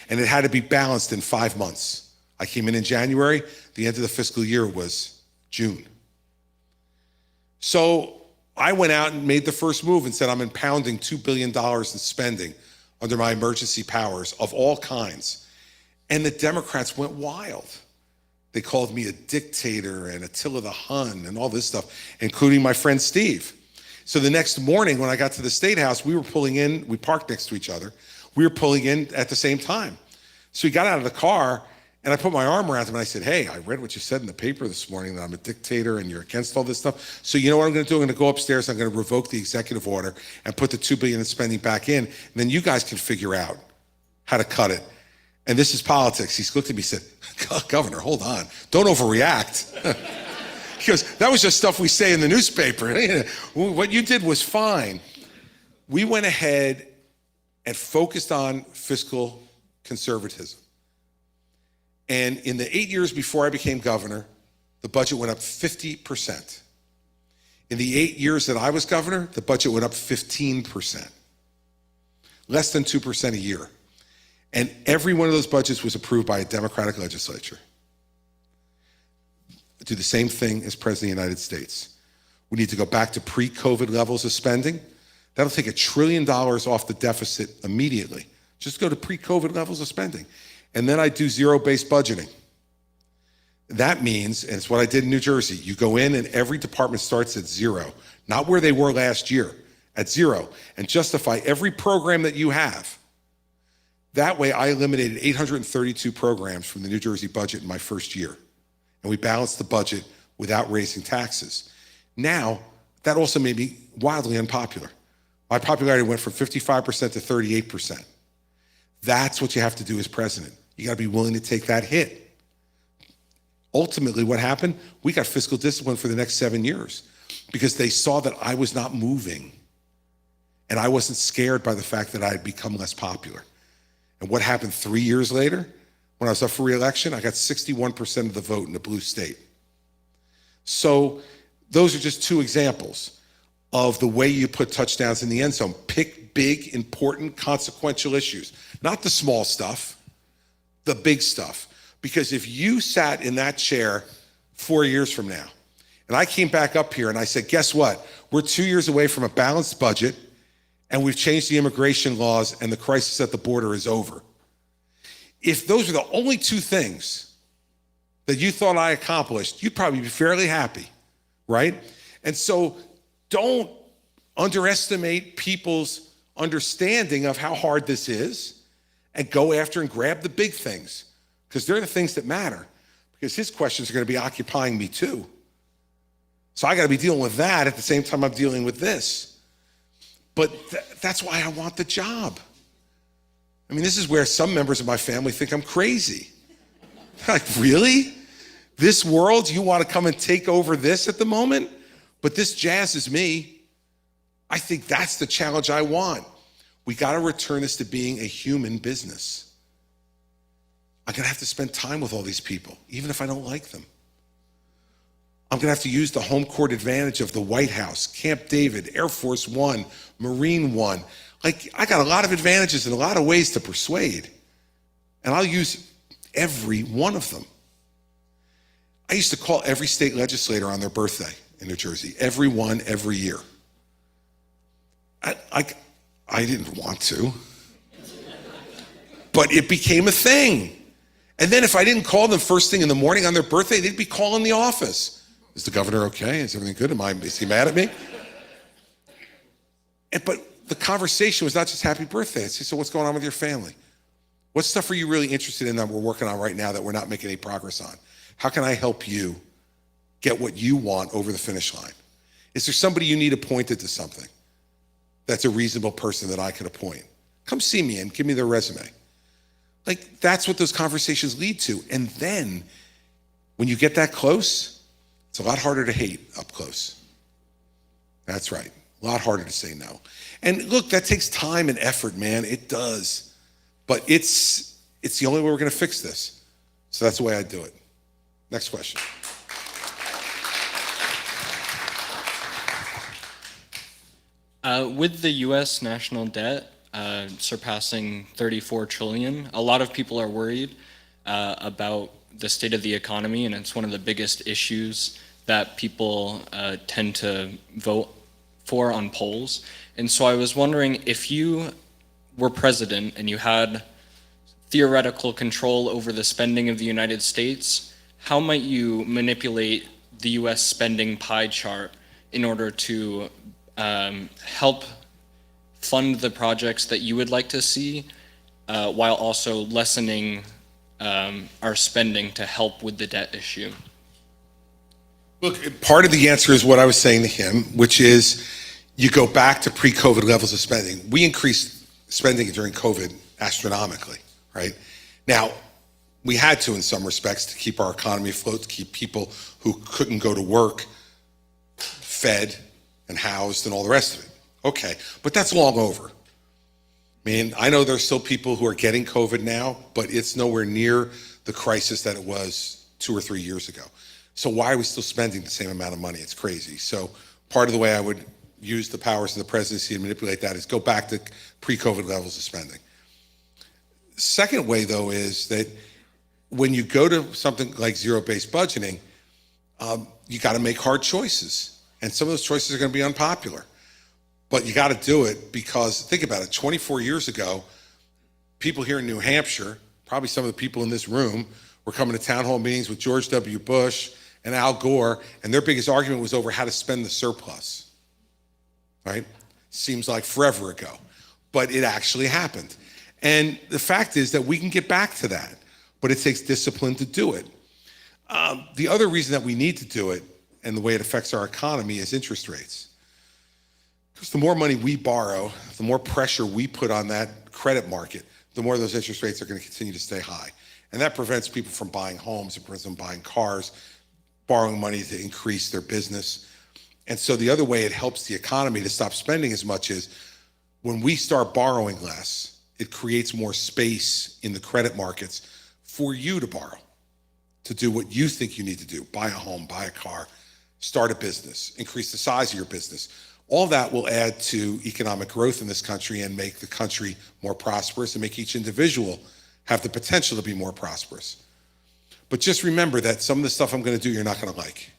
And it had to be balanced in 5 months. I came in January. The end of the fiscal year was June. So I went out and made the first move and said, I'm impounding $2 billion in spending under my emergency powers of all kinds. And the Democrats went wild. They called me a dictator and Attila the Hun and all this stuff, including my friend Steve. So the next morning when I got to the State House, we were pulling in, we parked next to each other. We were pulling in at the same time. So he got out of the car and I put my arm around him and I said, hey, I read what you said in the paper this morning that I'm a dictator and you're against all this stuff. So you know what I'm going to do? I'm going to go upstairs, I'm going to revoke the executive order and put the $2 billion in spending back in. And then you guys can figure out how to cut it. And this is politics. He looked at me and said, Governor, hold on. Don't overreact. He goes, that was just stuff we say in the newspaper. What you did was fine. We went ahead and focused on fiscal conservatism. And in the 8 years before I became governor, the budget went up 50%. In the 8 years that I was governor, the budget went up 15%. Less than 2% a year. And every one of those budgets was approved by a Democratic legislature. Do the same thing as President of the United States. We need to go back to pre-COVID levels of spending. That'll take $1 trillion off the deficit immediately. Just go to pre-COVID levels of spending. And then I do zero-based budgeting. That means, and it's what I did in New Jersey, you go in and every department starts at zero, not where they were last year, at zero, and justify every program that you have. That way I eliminated 832 programs from the New Jersey budget in my first year. And we balanced the budget without raising taxes. Now, that also made me wildly unpopular. My popularity went from 55% to 38%. That's what you have to do as president. You got to be willing to take that hit. Ultimately, what happened? We got fiscal discipline for the next 7 years because they saw that I was not moving and I wasn't scared by the fact that I had become less popular. And what happened 3 years later? When I was up for re-election, I got 61% of the vote in the blue state. So those are just two examples of the way you put touchdowns in the end zone. Pick big, important, consequential issues. Not the small stuff, the big stuff. Because if you sat in that chair 4 years from now, and I came back up here and I said, guess what? We're 2 years away from a balanced budget, and we've changed the immigration laws, and the crisis at the border is over. If those are the only two things that you thought I accomplished, you'd probably be fairly happy, right? And so don't underestimate people's understanding of how hard this is and go after and grab the big things, because they're the things that matter, because his questions are going to be occupying me too. So I got to be dealing with that at the same time I'm dealing with this. But that's why I want the job. I mean, this is where some members of my family think I'm crazy. Like, really? This world, you want to come and take over this at the moment? But this jazzes me. I think that's the challenge I want. We got to return this to being a human business. I'm going to have to spend time with all these people, even if I don't like them. I'm going to have to use the home court advantage of the White House, Camp David, Air Force One, Marine One. Like, I got a lot of advantages and a lot of ways to persuade, and I'll use every one of them. I used to call every state legislator on their birthday in New Jersey, every one, every year. I didn't want to, but it became a thing. And then if I didn't call them first thing in the morning on their birthday, they'd be calling the office. Is the governor okay? Is everything good? Is he mad at me? But the conversation was not just happy birthday. It's just, so what's going on with your family? What stuff are you really interested in that we're working on right now that we're not making any progress on? How can I help you get what you want over the finish line? Is there somebody you need appointed to something that's a reasonable person that I could appoint? Come see me and give me their resume. Like, that's what those conversations lead to. And then when you get that close, it's a lot harder to hate up close. That's right. A lot harder to say no. And look, that takes time and effort, man. It does. But it's the only way we're going to fix this. So that's the way I do it. Next question. With the U.S. national debt surpassing $34 trillion, a lot of people are worried about the state of the economy, and it's one of the biggest issues that people tend to vote for on polls. And so I was wondering, if you were president and you had theoretical control over the spending of the United States, how might you manipulate the U.S. spending pie chart in order to help fund the projects that you would like to see, while also lessening our spending to help with the debt issue? Look, part of the answer is what I was saying to him, which is you go back to pre-COVID levels of spending. We increased spending during COVID astronomically, right? Now, we had to in some respects to keep our economy afloat, to keep people who couldn't go to work fed and housed and all the rest of it. Okay, but that's long over. I mean, I know there's still people who are getting COVID now, but it's nowhere near the crisis that it was 2 or 3 years ago. So why are we still spending the same amount of money? It's crazy. So part of the way I would use the powers of the presidency to manipulate that is go back to pre-COVID levels of spending. Second way, though, is that when you go to something like zero-based budgeting, you got to make hard choices. And some of those choices are going to be unpopular. But you got to do it because, think about it, 24 years ago, people here in New Hampshire, probably some of the people in this room, were coming to town hall meetings with George W. Bush and Al Gore, and their biggest argument was over how to spend the surplus, right? Seems like forever ago, but it actually happened. And the fact is that we can get back to that, but it takes discipline to do it. The other reason that we need to do it, and the way it affects our economy, is interest rates. Because the more money we borrow, the more pressure we put on that credit market, the more those interest rates are going to continue to stay high. And that prevents people from buying homes, it prevents them buying cars, borrowing money to increase their business. And so the other way it helps the economy to stop spending as much is when we start borrowing less, it creates more space in the credit markets for you to borrow, to do what you think you need to do. Buy a home, buy a car, start a business, increase the size of your business. All that will add to economic growth in this country and make the country more prosperous and make each individual have the potential to be more prosperous. But just remember that some of the stuff I'm going to do, you're not going to like,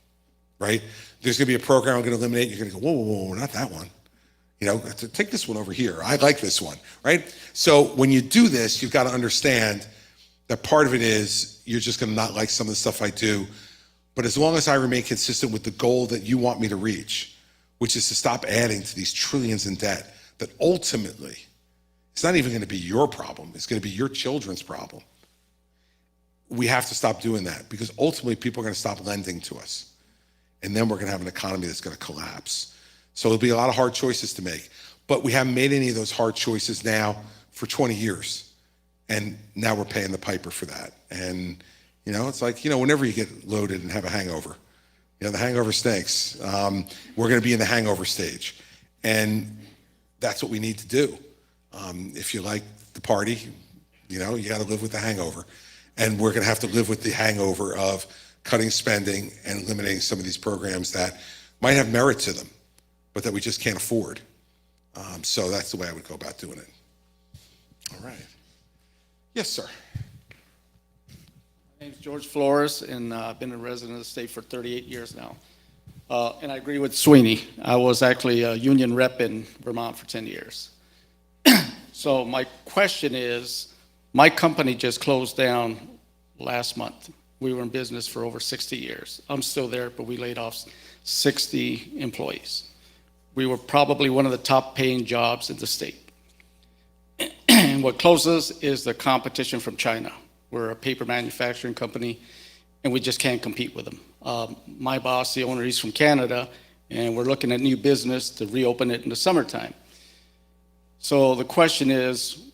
right? There's going to be a program I'm going to eliminate. You're going to go, whoa, whoa, whoa, not that one. You know, take this one over here. I like this one, right? So when you do this, you've got to understand that part of it is you're just going to not like some of the stuff I do. But as long as I remain consistent with the goal that you want me to reach, which is to stop adding to these trillions in debt, that ultimately, it's not even going to be your problem. It's going to be your children's problem. We have to stop doing that because ultimately people are going to stop lending to us. And then we're going to have an economy that's going to collapse. So there'll be a lot of hard choices to make. But we haven't made any of those hard choices now for 20 years. And now we're paying the piper for that. And, you know, it's like, you know, whenever you get loaded and have a hangover, you know, the hangover stinks. We're going to be in the hangover stage. And that's what we need to do. If you like the party, you know, you got to live with the hangover. And we're going to have to live with the hangover of cutting spending and eliminating some of these programs that might have merit to them, but that we just can't afford. So that's the way I would go about doing it. All right. Yes, sir. My name's George Flores, and I've been a resident of the state for 38 years now. And I agree with Sweeney. I was actually a union rep in Vermont for 10 years. So my question is, my company just closed down last month. We were in business for over 60 years. I'm still there, but we laid off 60 employees. We were probably one of the top paying jobs in the state. And what closes is the competition from China. We're a paper manufacturing company, and we just can't compete with them. My boss, the owner, he's from Canada, and we're looking at new business to reopen it in the summertime. So the question is,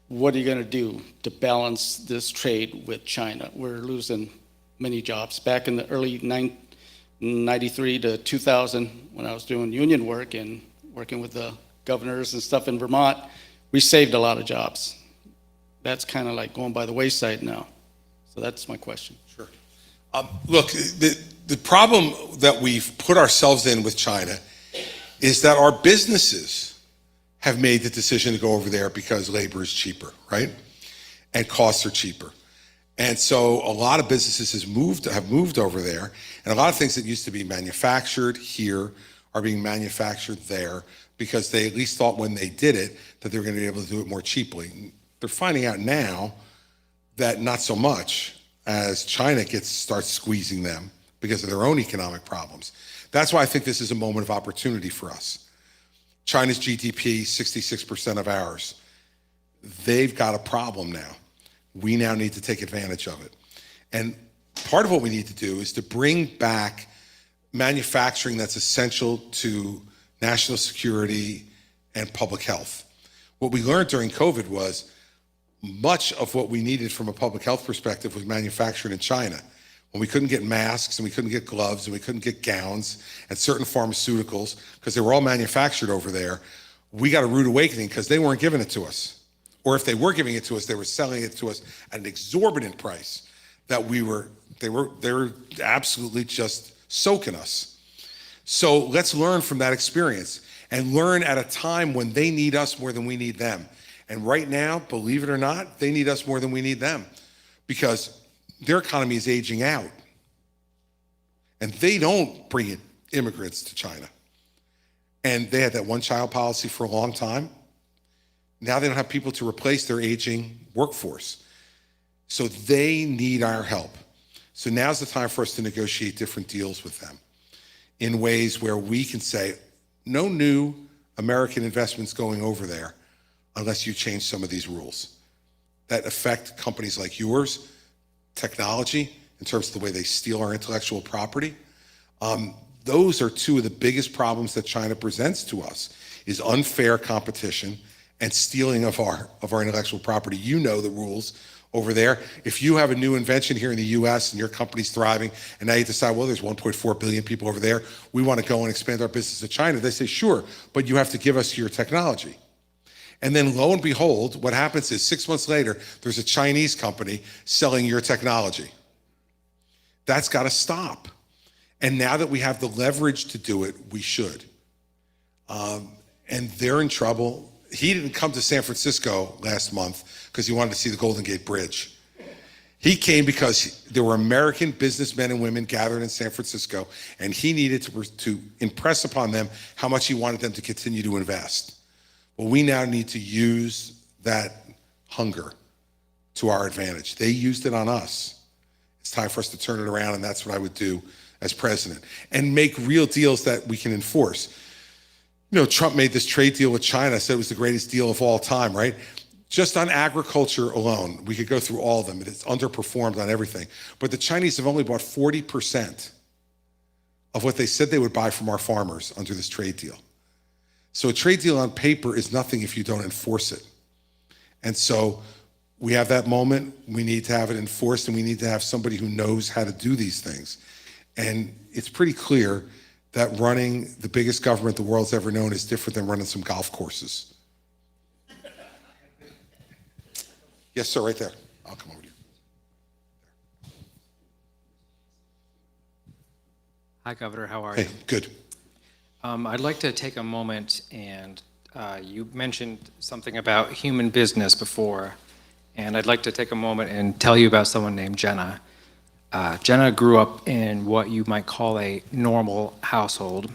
what are you going to do to balance this trade with China? We're losing many jobs. Back in the early 93 to 2000, when I was doing union work and working with the governors and stuff in Vermont, we saved a lot of jobs. That's kind of like going by the wayside now. So that's my question. Sure. Look, the problem that we've put ourselves in with China is that our businesses have made the decision to go over there because labor is cheaper, right? And costs are cheaper. And so a lot of businesses have moved over there, and a lot of things that used to be manufactured here are being manufactured there because they at least thought when they did it that they were going to be able to do it more cheaply. They're finding out now that not so much, as China starts squeezing them because of their own economic problems. That's why I think this is a moment of opportunity for us. China's GDP, 66% of ours. They've got a problem now. We now need to take advantage of it. And part of what we need to do is to bring back manufacturing that's essential to national security and public health. What we learned during COVID was much of what we needed from a public health perspective was manufactured in China. When we couldn't get masks and we couldn't get gloves and we couldn't get gowns and certain pharmaceuticals because they were all manufactured over there, we got a rude awakening because they weren't giving it to us. Or if they were giving it to us, they were selling it to us at an exorbitant price that they were absolutely just soaking us. So let's learn from that experience and learn at a time when they need us more than we need them. And right now, believe it or not, they need us more than we need them because their economy is aging out. And they don't bring immigrants to China. And they had that one-child policy for a long time. Now they don't have people to replace their aging workforce. So they need our help. So now's the time for us to negotiate different deals with them in ways where we can say, no new American investments going over there unless you change some of these rules that affect companies like yours, technology, in terms of the way they steal our intellectual property. Those are two of the biggest problems that China presents to us, is unfair competition and stealing of our intellectual property. You know the rules over there. If you have a new invention here in the US and your company's thriving, and now you decide, well, there's 1.4 billion people over there, we want to go and expand our business to China, they say, sure, but you have to give us your technology. And then lo and behold, what happens is 6 months later, there's a Chinese company selling your technology. That's got to stop. And now that we have the leverage to do it, we should. And they're in trouble. He didn't come to San Francisco last month because he wanted to see the Golden Gate Bridge. He came because there were American businessmen and women gathered in San Francisco, and he needed to impress upon them how much he wanted them to continue to invest. Well, we now need to use that hunger to our advantage. They used it on us. It's time for us to turn it around, and that's what I would do as president, and make real deals that we can enforce. You know, Trump made this trade deal with China, said it was the greatest deal of all time, right? Just on agriculture alone, we could go through all of them. It's underperformed on everything. But the Chinese have only bought 40% of what they said they would buy from our farmers under this trade deal. So a trade deal on paper is nothing if you don't enforce it. And so we have that moment. We need to have it enforced, and we need to have somebody who knows how to do these things. And it's pretty clear that running the biggest government the world's ever known is different than running some golf courses. Yes, sir, right there. I'll come over to you. Hi, Governor. How are Hey, you? good. I'd like to take a moment and you mentioned something about human business before, and I'd like to take a moment and tell you about someone named Jenna. Jenna grew up in what you might call a normal household.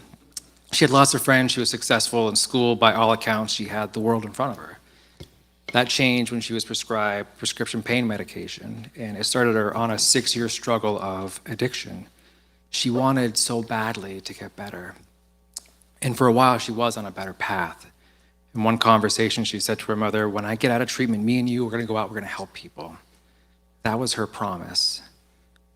She had lots of friends. She was successful in school. By all accounts, she had the world in front of her. That changed when she was prescribed prescription pain medication, and it started her on a 6-year struggle of addiction. She wanted so badly to get better. And for a while, she was on a better path. In one conversation, she said to her mother, "When I get out of treatment, me and you, we're going to go out, we're going to help people." That was her promise.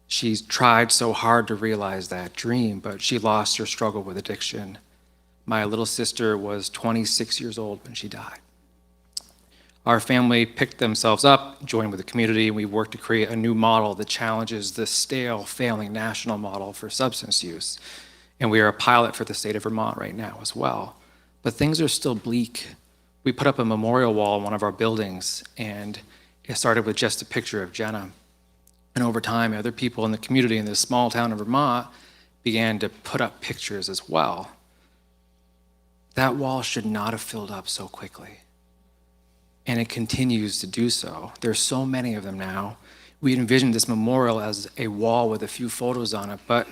She's tried so hard to realize that dream, but she lost her struggle with addiction. My little sister was 26 years old when she died. Our family picked themselves up, joined with the community, and we worked to create a new model that challenges the stale, failing national model for substance use. And we are a pilot for the state of Vermont right now as well. But things are still bleak. We put up a memorial wall in one of our buildings, and it started with just a picture of Jenna. And over time, other people in the community in this small town of Vermont began to put up pictures as well. That wall should not have filled up so quickly. And it continues to do so. There's so many of them now. We envisioned this memorial as a wall with a few photos on it, but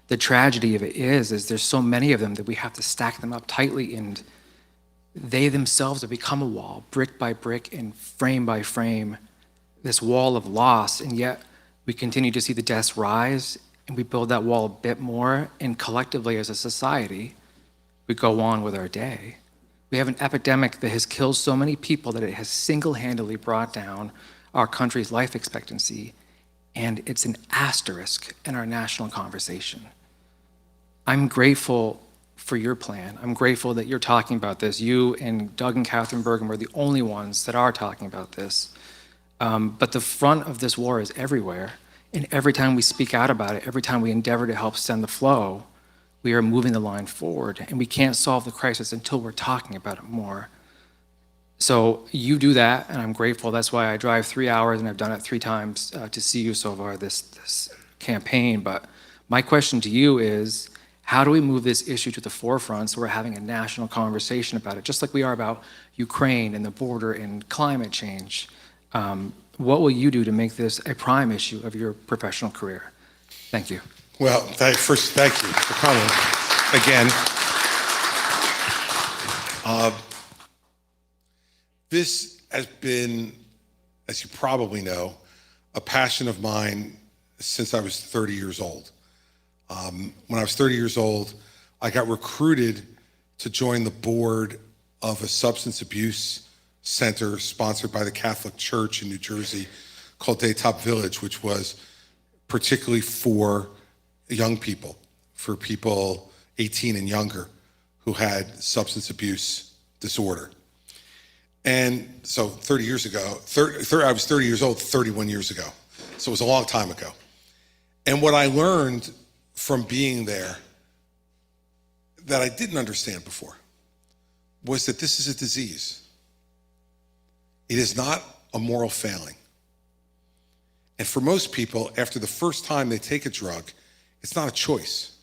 the tragedy of it is there's so many of them that we have to stack them up tightly, and they themselves have become a wall, brick by brick and frame by frame, this wall of loss, and yet we continue to see the deaths rise, and we build that wall a bit more, and collectively as a society, we go on with our day. We have an epidemic that has killed so many people that it has single-handedly brought down our country's life expectancy, and it's an asterisk in our national conversation. I'm grateful for your plan. I'm grateful that you're talking about this. You and Doug and Catherine Bergen were the only ones that are talking about this. But the front of this war is everywhere, and every time we speak out about it, every time we endeavor to help stem the flow, we are moving the line forward, and we can't solve the crisis until we're talking about it more. So you do that, and I'm grateful. That's why I drive 3 hours, and I've done it 3 times to see you so far this campaign. But my question to you is, how do we move this issue to the forefront so we're having a national conversation about it, just like we are about Ukraine and the border and climate change? What will you do to make this a prime issue of your professional career? Thank you. Well, first, thank you for coming again. This has been, as you probably know, a passion of mine since I was 30 years old. When I was 30 years old, I got recruited to join the board of a substance abuse center sponsored by the Catholic Church in New Jersey called Daytop Village, which was particularly for young people, for people 18 and younger who had substance abuse disorder. And so 30 years ago, I was 30 years old 31 years ago. So it was a long time ago. And what I learned from being there that I didn't understand before was that this is a disease. It is not a moral failing. And for most people, after the first time they take a drug, it's not a choice.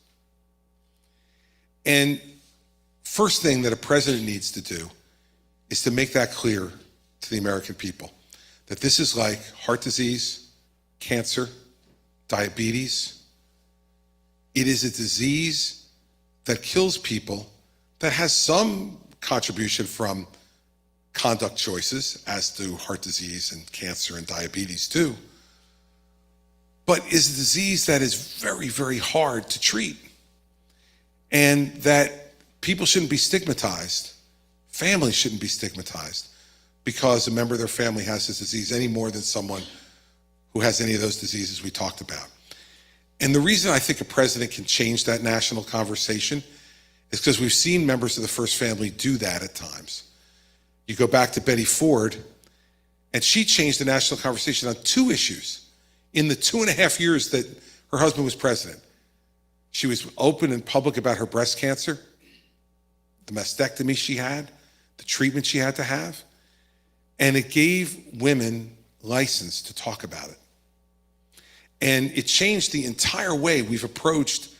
And first thing that a president needs to do is to make that clear to the American people, that this is like heart disease, cancer, diabetes. It is a disease that kills people that has some contribution from conduct choices, as do heart disease and cancer and diabetes too, but is a disease that is very, very hard to treat, and that people shouldn't be stigmatized. Families shouldn't be stigmatized because a member of their family has this disease any more than someone who has any of those diseases we talked about. And the reason I think a president can change that national conversation is because we've seen members of the first family do that at times. You go back to Betty Ford, and she changed the national conversation on 2 issues in the 2.5 years that her husband was president. She was open and public about her breast cancer, the mastectomy she had, the treatment she had to have, and it gave women license to talk about it. And it changed the entire way we've approached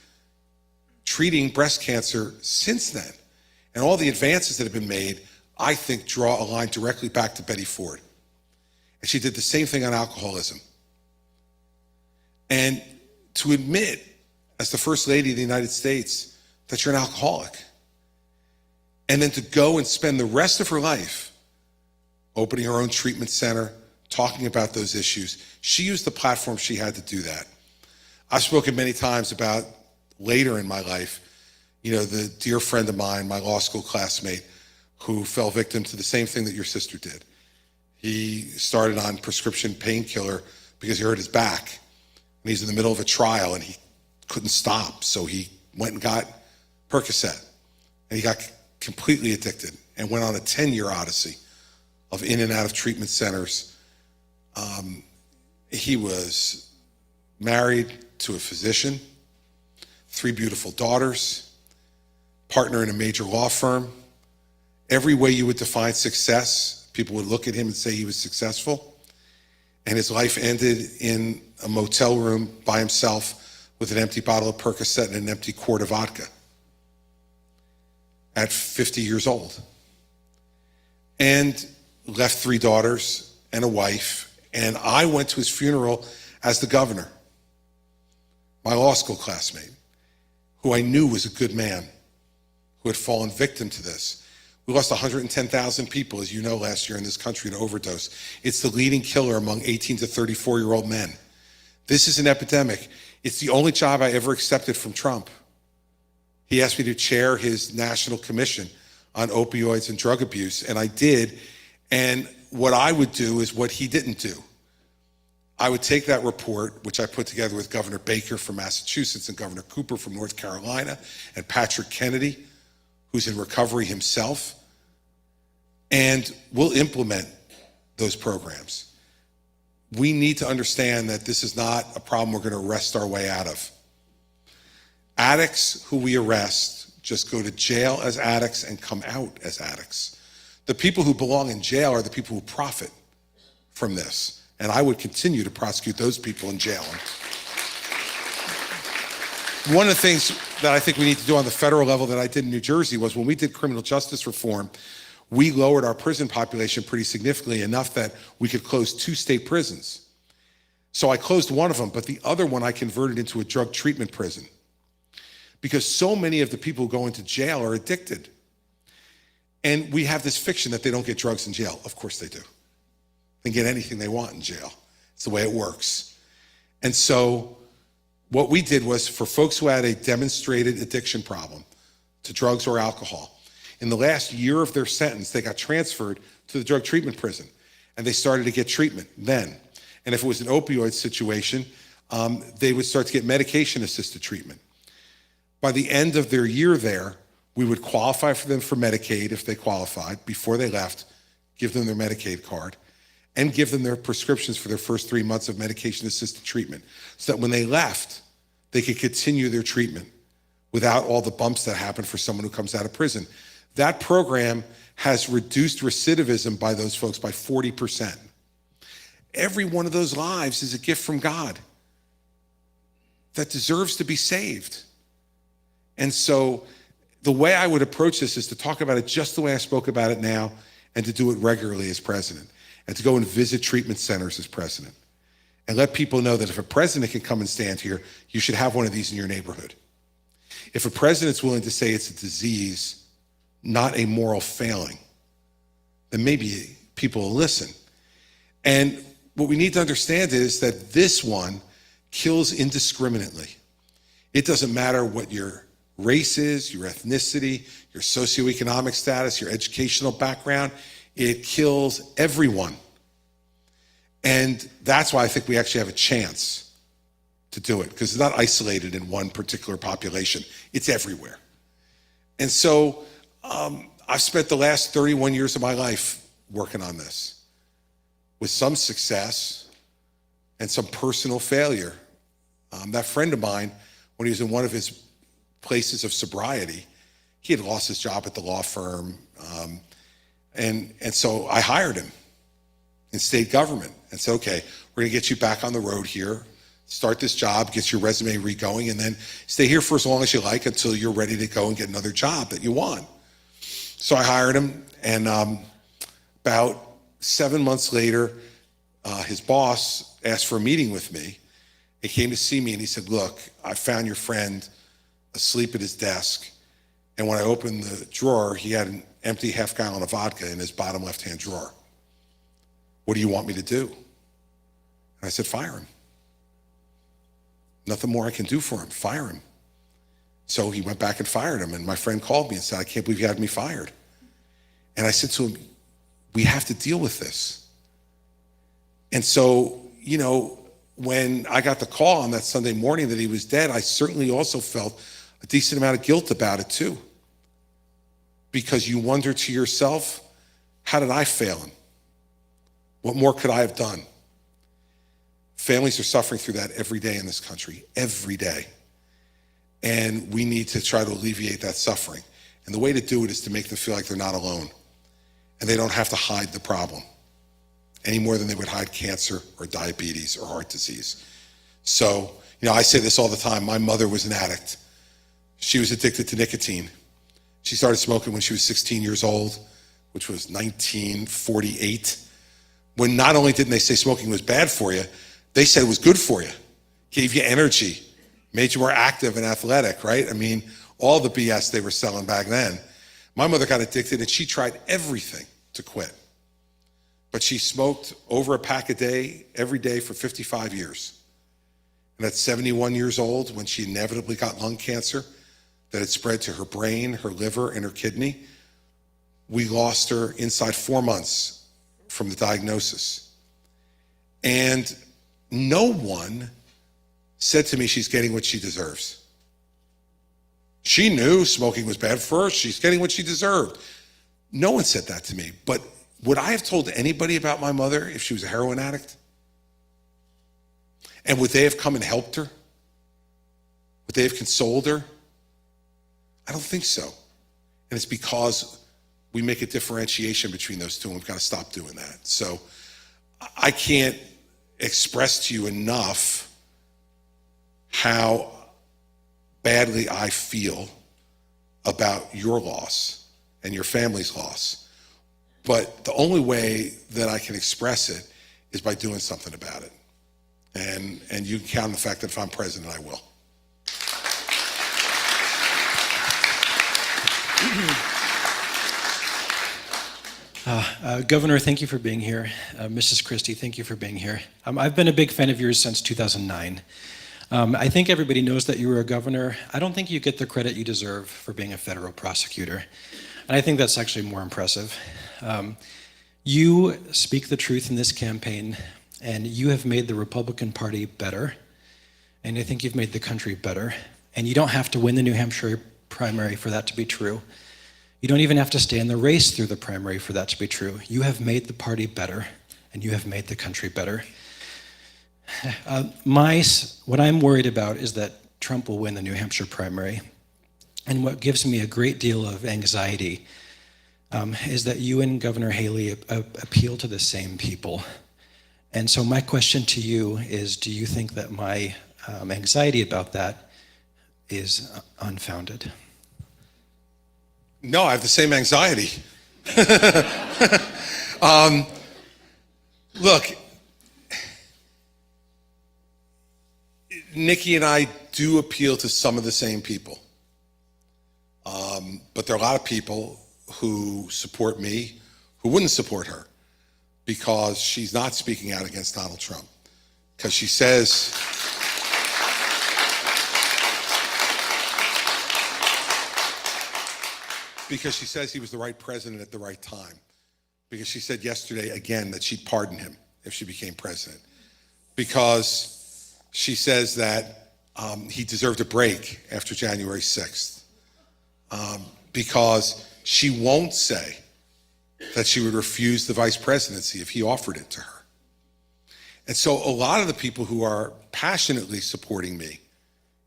treating breast cancer since then. And all the advances that have been made, I think, draw a line directly back to Betty Ford. And she did the same thing on alcoholism. And to admit, as the First Lady of the United States, that you're an alcoholic, and then to go and spend the rest of her life opening her own treatment center, talking about those issues. She used the platform she had to do that. I've spoken many times about later in my life, the dear friend of mine, my law school classmate, who fell victim to the same thing that your sister did. He started on prescription painkiller because he hurt his back. And he's in the middle of a trial and he couldn't stop. So he went and got Percocet. And he got completely addicted and went on a 10-year odyssey of in and out of treatment centers. He was married to a physician, 3 beautiful daughters, partner in a major law firm. Every way you would define success, people would look at him and say he was successful. And his life ended in a motel room by himself with an empty bottle of Percocet and an empty quart of vodka at 50 years old. And left 3 daughters and a wife. And I went to his funeral as the governor, my law school classmate, who I knew was a good man, who had fallen victim to this. We lost 110,000 people, as you know, last year in this country to overdose. It's the leading killer among 18 to 34-year-old men. This is an epidemic. It's the only job I ever accepted from Trump. He asked me to chair his National Commission on Opioids and Drug Abuse, and I did. And what I would do is what he didn't do. I would take that report, which I put together with Governor Baker from Massachusetts and Governor Cooper from North Carolina and Patrick Kennedy, who's in recovery himself, and we'll implement those programs. We need to understand that this is not a problem we're going to arrest our way out of. Addicts who we arrest just go to jail as addicts and come out as addicts. The people who belong in jail are the people who profit from this. And I would continue to prosecute those people in jail. One of the things that I think we need to do on the federal level that I did in New Jersey was when we did criminal justice reform, we lowered our prison population pretty significantly, enough that we could close 2 state prisons. So I closed one of them, but the other one I converted into a drug treatment prison. Because so many of the people who go into jail are addicted. And we have this fiction that they don't get drugs in jail. Of course they do. They get anything they want in jail. It's the way it works. And so what we did was, for folks who had a demonstrated addiction problem to drugs or alcohol, in the last year of their sentence, they got transferred to the drug treatment prison. And they started to get treatment then. And if it was an opioid situation, they would start to get medication-assisted treatment. By the end of their year there, we would qualify for them for Medicaid if they qualified before they left, give them their Medicaid card, and give them their prescriptions for their first 3 months of medication-assisted treatment, so that when they left, they could continue their treatment without all the bumps that happen for someone who comes out of prison. That program has reduced recidivism by those folks by 40%. Every one of those lives is a gift from God that deserves to be saved. And so the way I would approach this is to talk about it just the way I spoke about it now, and to do it regularly as president, and to go and visit treatment centers as president, and let people know that if a president can come and stand here, you should have one of these in your neighborhood. If a president's willing to say it's a disease, not a moral failing, then maybe people will listen. And what we need to understand is that this one kills indiscriminately. It doesn't matter what your race is, your ethnicity, your socioeconomic status, your educational background. It kills everyone. And that's why I think we actually have a chance to do it, because it's not isolated in one particular population. It's everywhere. And so I've spent the last 31 years of my life working on this, with some success and some personal failure. That friend of mine, when he was in one of his places of sobriety, he had lost his job at the law firm. And so I hired him. in state government and said, okay, we're going to get you back on the road here, start this job, get your resume re-going, and then stay here for as long as you like until you're ready to go and get another job that you want. So I hired him, and about 7 months later, his boss asked for a meeting with me. He came to see me and he said, look, I found your friend asleep at his desk. And when I opened the drawer, he had an empty half-gallon of vodka in his bottom left-hand drawer. What do you want me to do? And I said, fire him. Nothing more I can do for him, fire him. So he went back and fired him. And my friend called me and said, I can't believe you had me fired. And I said to him, we have to deal with this. And so, you know, when I got the call on that Sunday morning that he was dead, I certainly also felt a decent amount of guilt about it too. Because you wonder to yourself, how did I fail him? What more could I have done? Families are suffering through that every day in this country, every day. And we need to try to alleviate that suffering. And the way to do it is to make them feel like they're not alone. And they don't have to hide the problem any more than they would hide cancer or diabetes or heart disease. So, you know, I say this all the time. My mother was an addict. She was addicted to nicotine. She started smoking when she was 16 years old, which was 1948. When not only didn't they say smoking was bad for you, they said it was good for you, gave you energy, made you more active and athletic, right? I mean, all the BS they were selling back then. My mother got addicted and she tried everything to quit. But she smoked over a pack a day, every day for 55 years. And at 71 years old, when she inevitably got lung cancer that had spread to her brain, her liver, and her kidney, we lost her inside 4 months from the diagnosis. And no one said to me she's getting what she deserves. She knew smoking was bad for her. She's getting what she deserved. No one said that to me. But would I have told anybody about my mother if she was a heroin addict? And would they have come and helped her? Would they have consoled her? I don't think so. And it's because we make a differentiation between those two, and we've got to stop doing that. So I can't express to you enough how badly I feel about your loss and your family's loss. But the only way that I can express it is by doing something about it. And you can count on the fact that if I'm president, I will. Governor, thank you for being here. Mrs. Christie, thank you for being here. I've been a big fan of yours since 2009. I think everybody knows that you were a governor. I don't think you get the credit you deserve for being a federal prosecutor. And I think that's actually more impressive. You speak the truth in this campaign, and you have made the Republican Party better, and I think you've made the country better. And you don't have to win the New Hampshire primary for that to be true. You don't even have to stay in the race through the primary for that to be true. You have made the party better, and you have made the country better. What I'm worried about is that Trump will win the New Hampshire primary. And what gives me a great deal of anxiety is that you and Governor Haley appeal to the same people. And so my question to you is, do you think that my anxiety about that is unfounded? No, I have the same anxiety. Look, Nikki and I do appeal to some of the same people. But there are a lot of people who support me who wouldn't support her because she's not speaking out against Donald Trump. Because she says, he was the right president at the right time. Because she said yesterday again that she'd pardon him if she became president. Because she says that he deserved a break after January 6th. Because she won't say that she would refuse the vice presidency if he offered it to her. And so a lot of the people who are passionately supporting me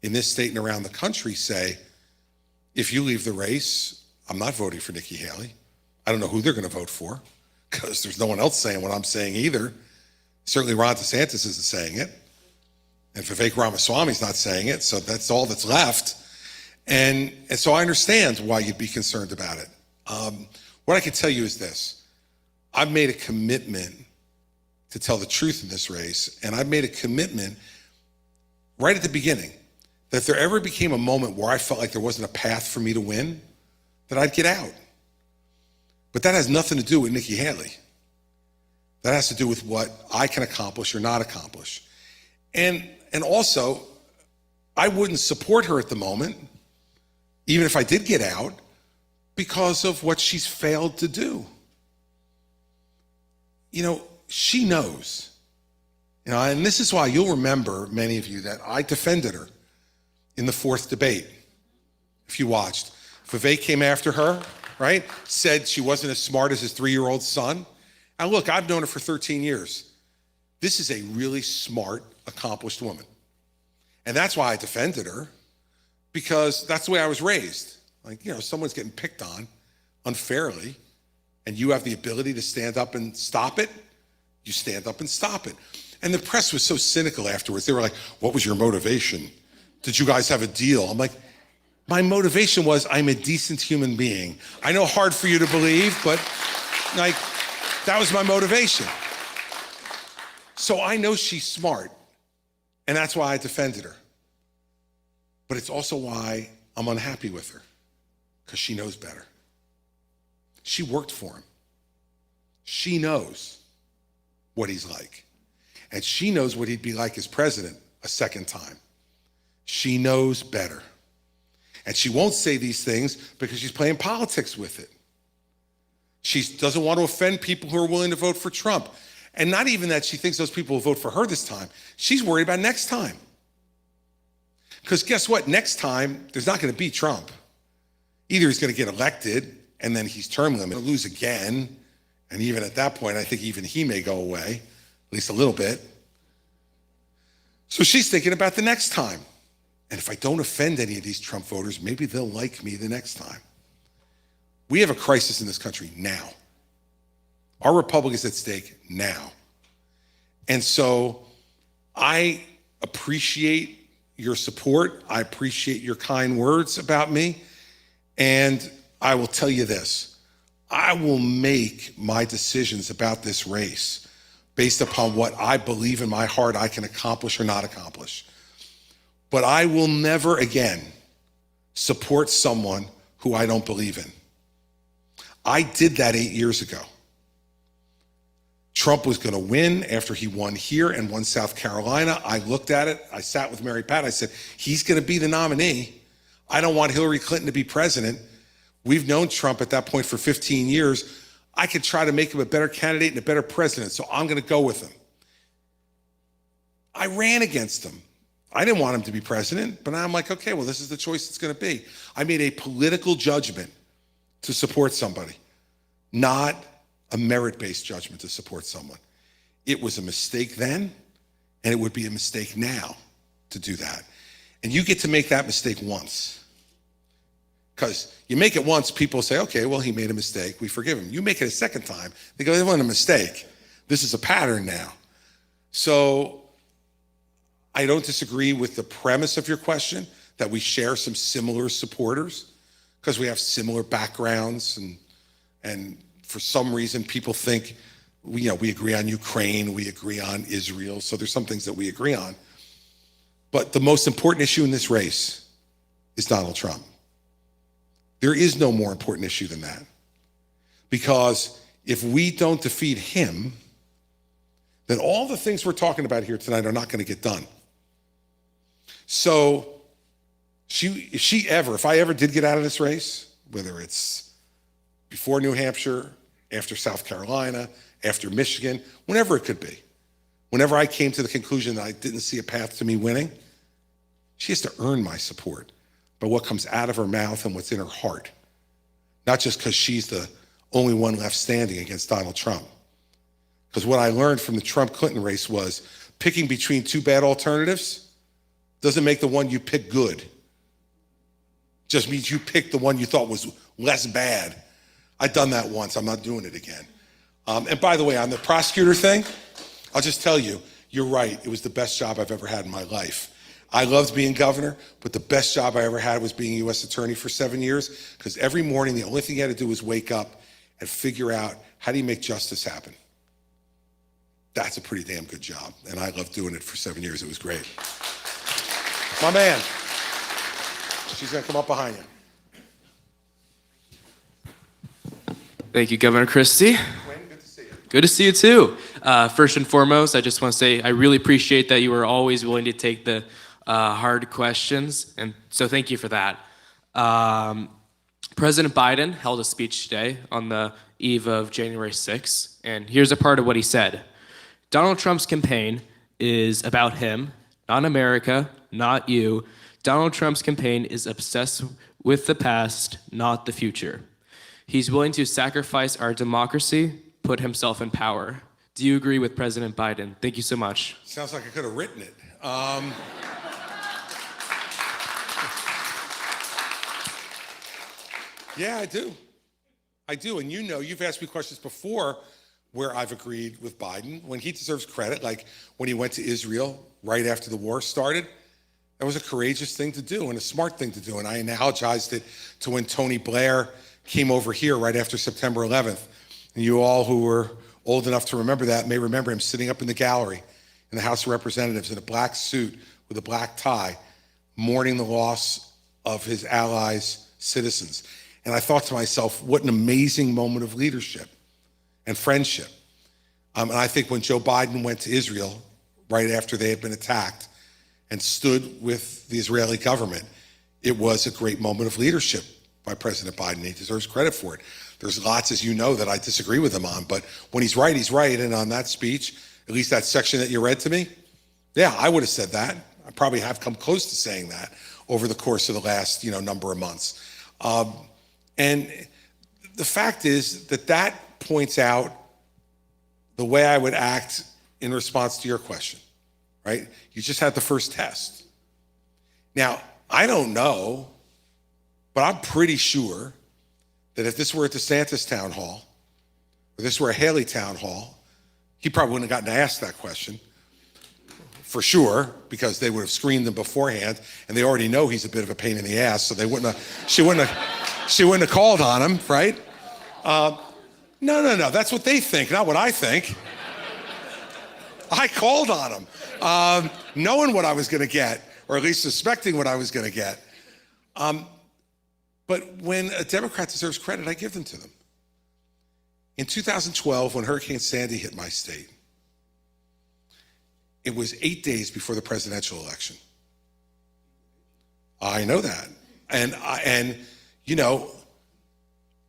in this state and around the country say, if you leave the race, I'm not voting for Nikki Haley. I don't know who they're going to vote for, because there's no one else saying what I'm saying either. Certainly Ron DeSantis isn't saying it. And Vivek Ramaswamy's not saying it, so that's all that's left. And so I understand why you'd be concerned about it. What I can tell you is this. I've made a commitment to tell the truth in this race, and I've made a commitment right at the beginning that if there ever became a moment where I felt like there wasn't a path for me to win, that I'd get out. But that has nothing to do with Nikki Haley. That has to do with what I can accomplish or not accomplish. And also, I wouldn't support her at the moment, even if I did get out, because of what she's failed to do. You know, she knows. You know, and this is why you'll remember, many of you, that I defended her in the fourth debate. If you watched, Vivek came after her, right? Said she wasn't as smart as his 3-year-old son. And look, I've known her for 13 years. This is a really smart, accomplished woman. And that's why I defended her, because that's the way I was raised. Like, you know, someone's getting picked on unfairly, and you have the ability to stand up and stop it, you stand up and stop it. And the press was so cynical afterwards. They were like, what was your motivation? Did you guys have a deal? I'm like, my motivation was I'm a decent human being. I know hard for you to believe, but like, that was my motivation. So I know she's smart, and that's why I defended her. But it's also why I'm unhappy with her, because she knows better. She worked for him. She knows what he's like. And she knows what he'd be like as president a second time. She knows better. And she won't say these things because she's playing politics with it. She doesn't want to offend people who are willing to vote for Trump. And not even that she thinks those people will vote for her this time. She's worried about next time. Because guess what? Next time, there's not going to be Trump. Either he's going to get elected and then he's term limited, lose again. And even at that point, I think even he may go away, at least a little bit. So she's thinking about the next time. And if I don't offend any of these Trump voters, maybe they'll like me the next time. We have a crisis in this country now. Our republic is at stake now. And so I appreciate your support. I appreciate your kind words about me. And I will tell you this, I will make my decisions about this race based upon what I believe in my heart I can accomplish or not accomplish. But I will never again support someone who I don't believe in. I did that 8 years ago. Trump was going to win after he won here and won South Carolina. I looked at it. I sat with Mary Pat. I said, he's going to be the nominee. I don't want Hillary Clinton to be president. We've known Trump at that point for 15 years. I could try to make him a better candidate and a better president, so I'm going to go with him. I ran against him. I didn't want him to be president, but I'm like, okay, well, this is the choice it's going to be. I made a political judgment to support somebody, not a merit-based judgment to support someone. It was a mistake then, and it would be a mistake now to do that. And you get to make that mistake once. Because you make it once, people say, okay, well, he made a mistake, we forgive him. You make it a second time, they go, it wasn't a mistake. This is a pattern now. So I don't disagree with the premise of your question, that we share some similar supporters, because we have similar backgrounds, and for some reason people think, we agree on Ukraine, we agree on Israel, so there's some things that we agree on. But the most important issue in this race is Donald Trump. There is no more important issue than that. Because if we don't defeat him, then all the things we're talking about here tonight are not going to get done. So if I ever did get out of this race, whether it's before New Hampshire, after South Carolina, after Michigan, whenever it could be, whenever I came to the conclusion that I didn't see a path to me winning, she has to earn my support by what comes out of her mouth and what's in her heart, not just because she's the only one left standing against Donald Trump. Because what I learned from the Trump-Clinton race was picking between two bad alternatives doesn't make the one you pick good. Just means you picked the one you thought was less bad. I've done that once. I'm not doing it again. And by the way, on the prosecutor thing, I'll just tell you, you're right. It was the best job I've ever had in my life. I loved being governor, but the best job I ever had was being U.S. attorney for 7 years, because every morning the only thing you had to do was wake up and figure out, how do you make justice happen? That's a pretty damn good job, and I loved doing it for 7 years. It was great. My man, she's gonna come up behind you. Thank you, Governor Christie. Good to see you. Good to see you too. First and foremost, I just want to say I really appreciate that you were always willing to take the hard questions, and so thank you for that. President Biden held a speech today on the eve of January 6th, and here's a part of what he said. Donald Trump's campaign is about him, not America, not you. Donald Trump's campaign is obsessed with the past, not the future. He's willing to sacrifice our democracy, put himself in power. Do you agree with President Biden? Thank you so much. Sounds like I could have written it. Yeah, I do. I do. And you know, you've asked me questions before where I've agreed with Biden when he deserves credit, like when he went to Israel right after the war started. That was a courageous thing to do and a smart thing to do. And I analogized it to when Tony Blair came over here right after September 11th. And you all who were old enough to remember that may remember him sitting up in the gallery in the House of Representatives in a black suit with a black tie, mourning the loss of his allies' citizens. And I thought to myself, what an amazing moment of leadership and friendship. And I think when Joe Biden went to Israel right after they had been attacked and stood with the Israeli government, it was a great moment of leadership by President Biden. He deserves credit for it. There's lots, as you know, that I disagree with him on, but when he's right, he's right. And on that speech, at least that section that you read to me, yeah, I would have said that. I probably have come close to saying that over the course of the last, number of months. And the fact is that points out the way I would act in response to your question, right? You just had the first test. Now, I don't know, but I'm pretty sure that if this were at DeSantis town hall, or this were a Haley town hall, he probably wouldn't have gotten asked that question, for sure, because they would have screened them beforehand, and they already know he's a bit of a pain in the ass, so she wouldn't have called on him, right? No, that's what they think, not what I think. I called on him, knowing what I was gonna get, or at least suspecting what I was gonna get. But when a Democrat deserves credit, I give them to them. In 2012, when Hurricane Sandy hit my state, it was 8 days before the presidential election. I know that. And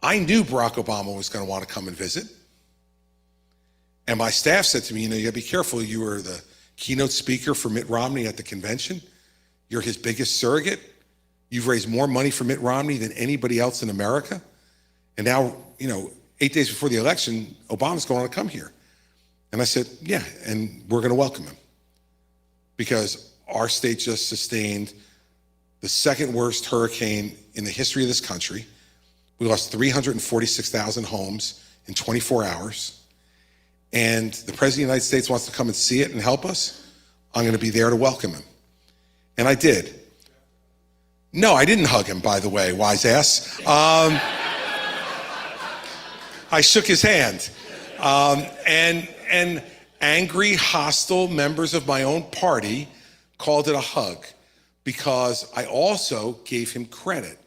I knew Barack Obama was going to want to come and visit. And my staff said to me, you gotta be careful. You were the keynote speaker for Mitt Romney at the convention. You're his biggest surrogate. You've raised more money for Mitt Romney than anybody else in America. And now, 8 days before the election, Obama's going to come here. And I said, yeah, and we're going to welcome him. Because our state just sustained the second worst hurricane in the history of this country. We lost 346,000 homes in 24 hours. And the President of the United States wants to come and see it and help us. I'm going to be there to welcome him. And I did. No, I didn't hug him, by the way, wise ass. I shook his hand. And angry, hostile members of my own party called it a hug because I also gave him credit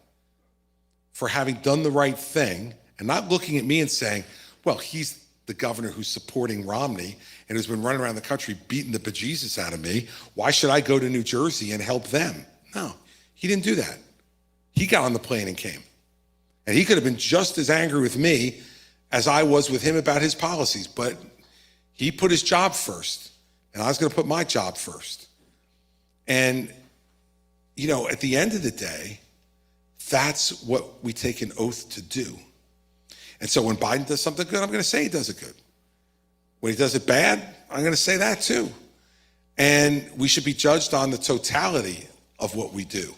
for having done the right thing and not looking at me and saying, well, he's the governor who's supporting Romney and who's been running around the country beating the bejesus out of me. Why should I go to New Jersey and help them? No, he didn't do that. He got on the plane and came. And he could have been just as angry with me as I was with him about his policies, but he put his job first, and I was going to put my job first. And, at the end of the day, that's what we take an oath to do. And so when Biden does something good, I'm going to say he does it good. When he does it bad, I'm going to say that too. And we should be judged on the totality of what we do.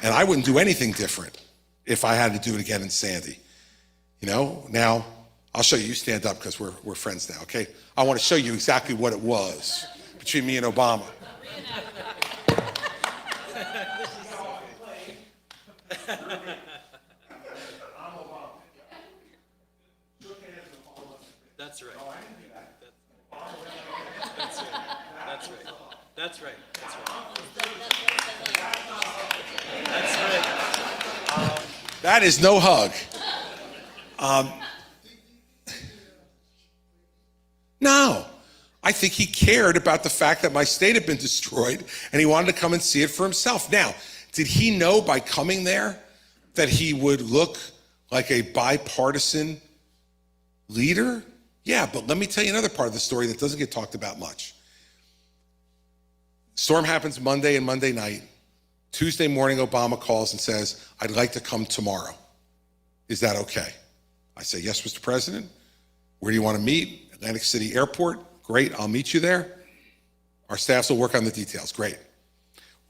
And I wouldn't do anything different if I had to do it again in Sandy. Now, I'll show you. You stand up because we're friends now, okay? I want to show you exactly what it was between me and Obama. That's right. That's right. That's right. That's right. That's right. That is no hug. No. I think he cared about the fact that my state had been destroyed and he wanted to come and see it for himself. Now, did he know by coming there that he would look like a bipartisan leader? Yeah, but let me tell you another part of the story that doesn't get talked about much. Storm happens Monday and Monday night. Tuesday morning, Obama calls and says, I'd like to come tomorrow. Is that okay? I say, yes, Mr. President. Where do you want to meet? Atlantic City Airport. Great, I'll meet you there. Our staffs will work on the details. Great.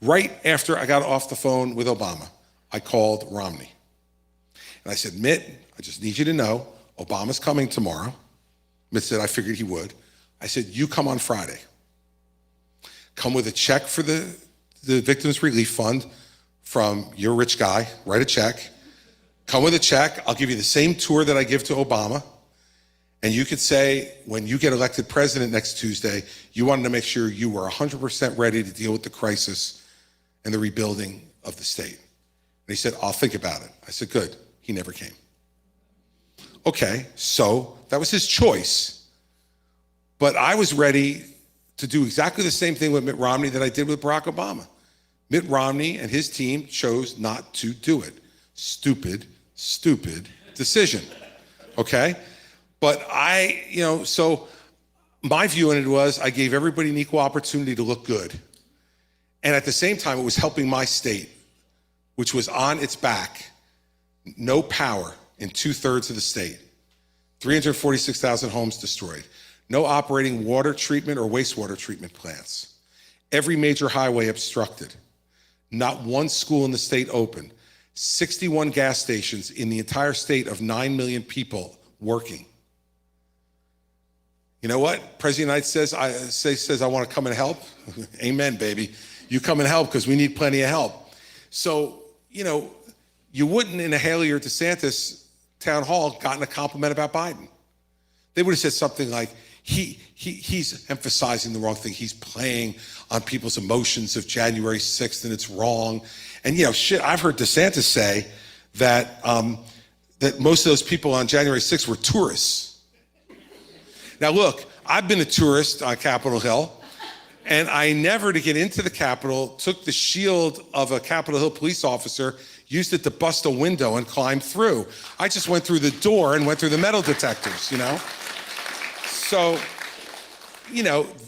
Right after I got off the phone with Obama, I called Romney. And I said, Mitt, I just need you to know, Obama's coming tomorrow. Mitt said, I figured he would. I said, you come on Friday. Come with a check for the Victims Relief Fund from your rich guy, write a check. Come with a check, I'll give you the same tour that I give to Obama. And you could say, when you get elected president next Tuesday, you wanted to make sure you were 100% ready to deal with the crisis and the rebuilding of the state. And he said, I'll think about it. I said, good. He never came. Okay, so that was his choice. But I was ready to do exactly the same thing with Mitt Romney that I did with Barack Obama. Mitt Romney and his team chose not to do it. Stupid decision, okay? But so my view on it was I gave everybody an equal opportunity to look good. And at the same time, it was helping my state, which was on its back, no power in 2/3 of the state, 346,000 homes destroyed, no operating water treatment or wastewater treatment plants, every major highway obstructed, not one school in the state open, 61 gas stations in the entire state of 9 million people working. You know what? President Knight says, I want to come and help. Amen, baby. You come and help because we need plenty of help. So, you wouldn't in a Haley or DeSantis town hall gotten a compliment about Biden. They would have said something like, he's emphasizing the wrong thing. He's playing on people's emotions of January 6th and it's wrong. And I've heard DeSantis say that that most of those people on January 6th were tourists. Now look, I've been a tourist on Capitol Hill, and I never, to get into the Capitol, took the shield of a Capitol Hill police officer, used it to bust a window and climb through. I just went through the door and went through the metal detectors, So,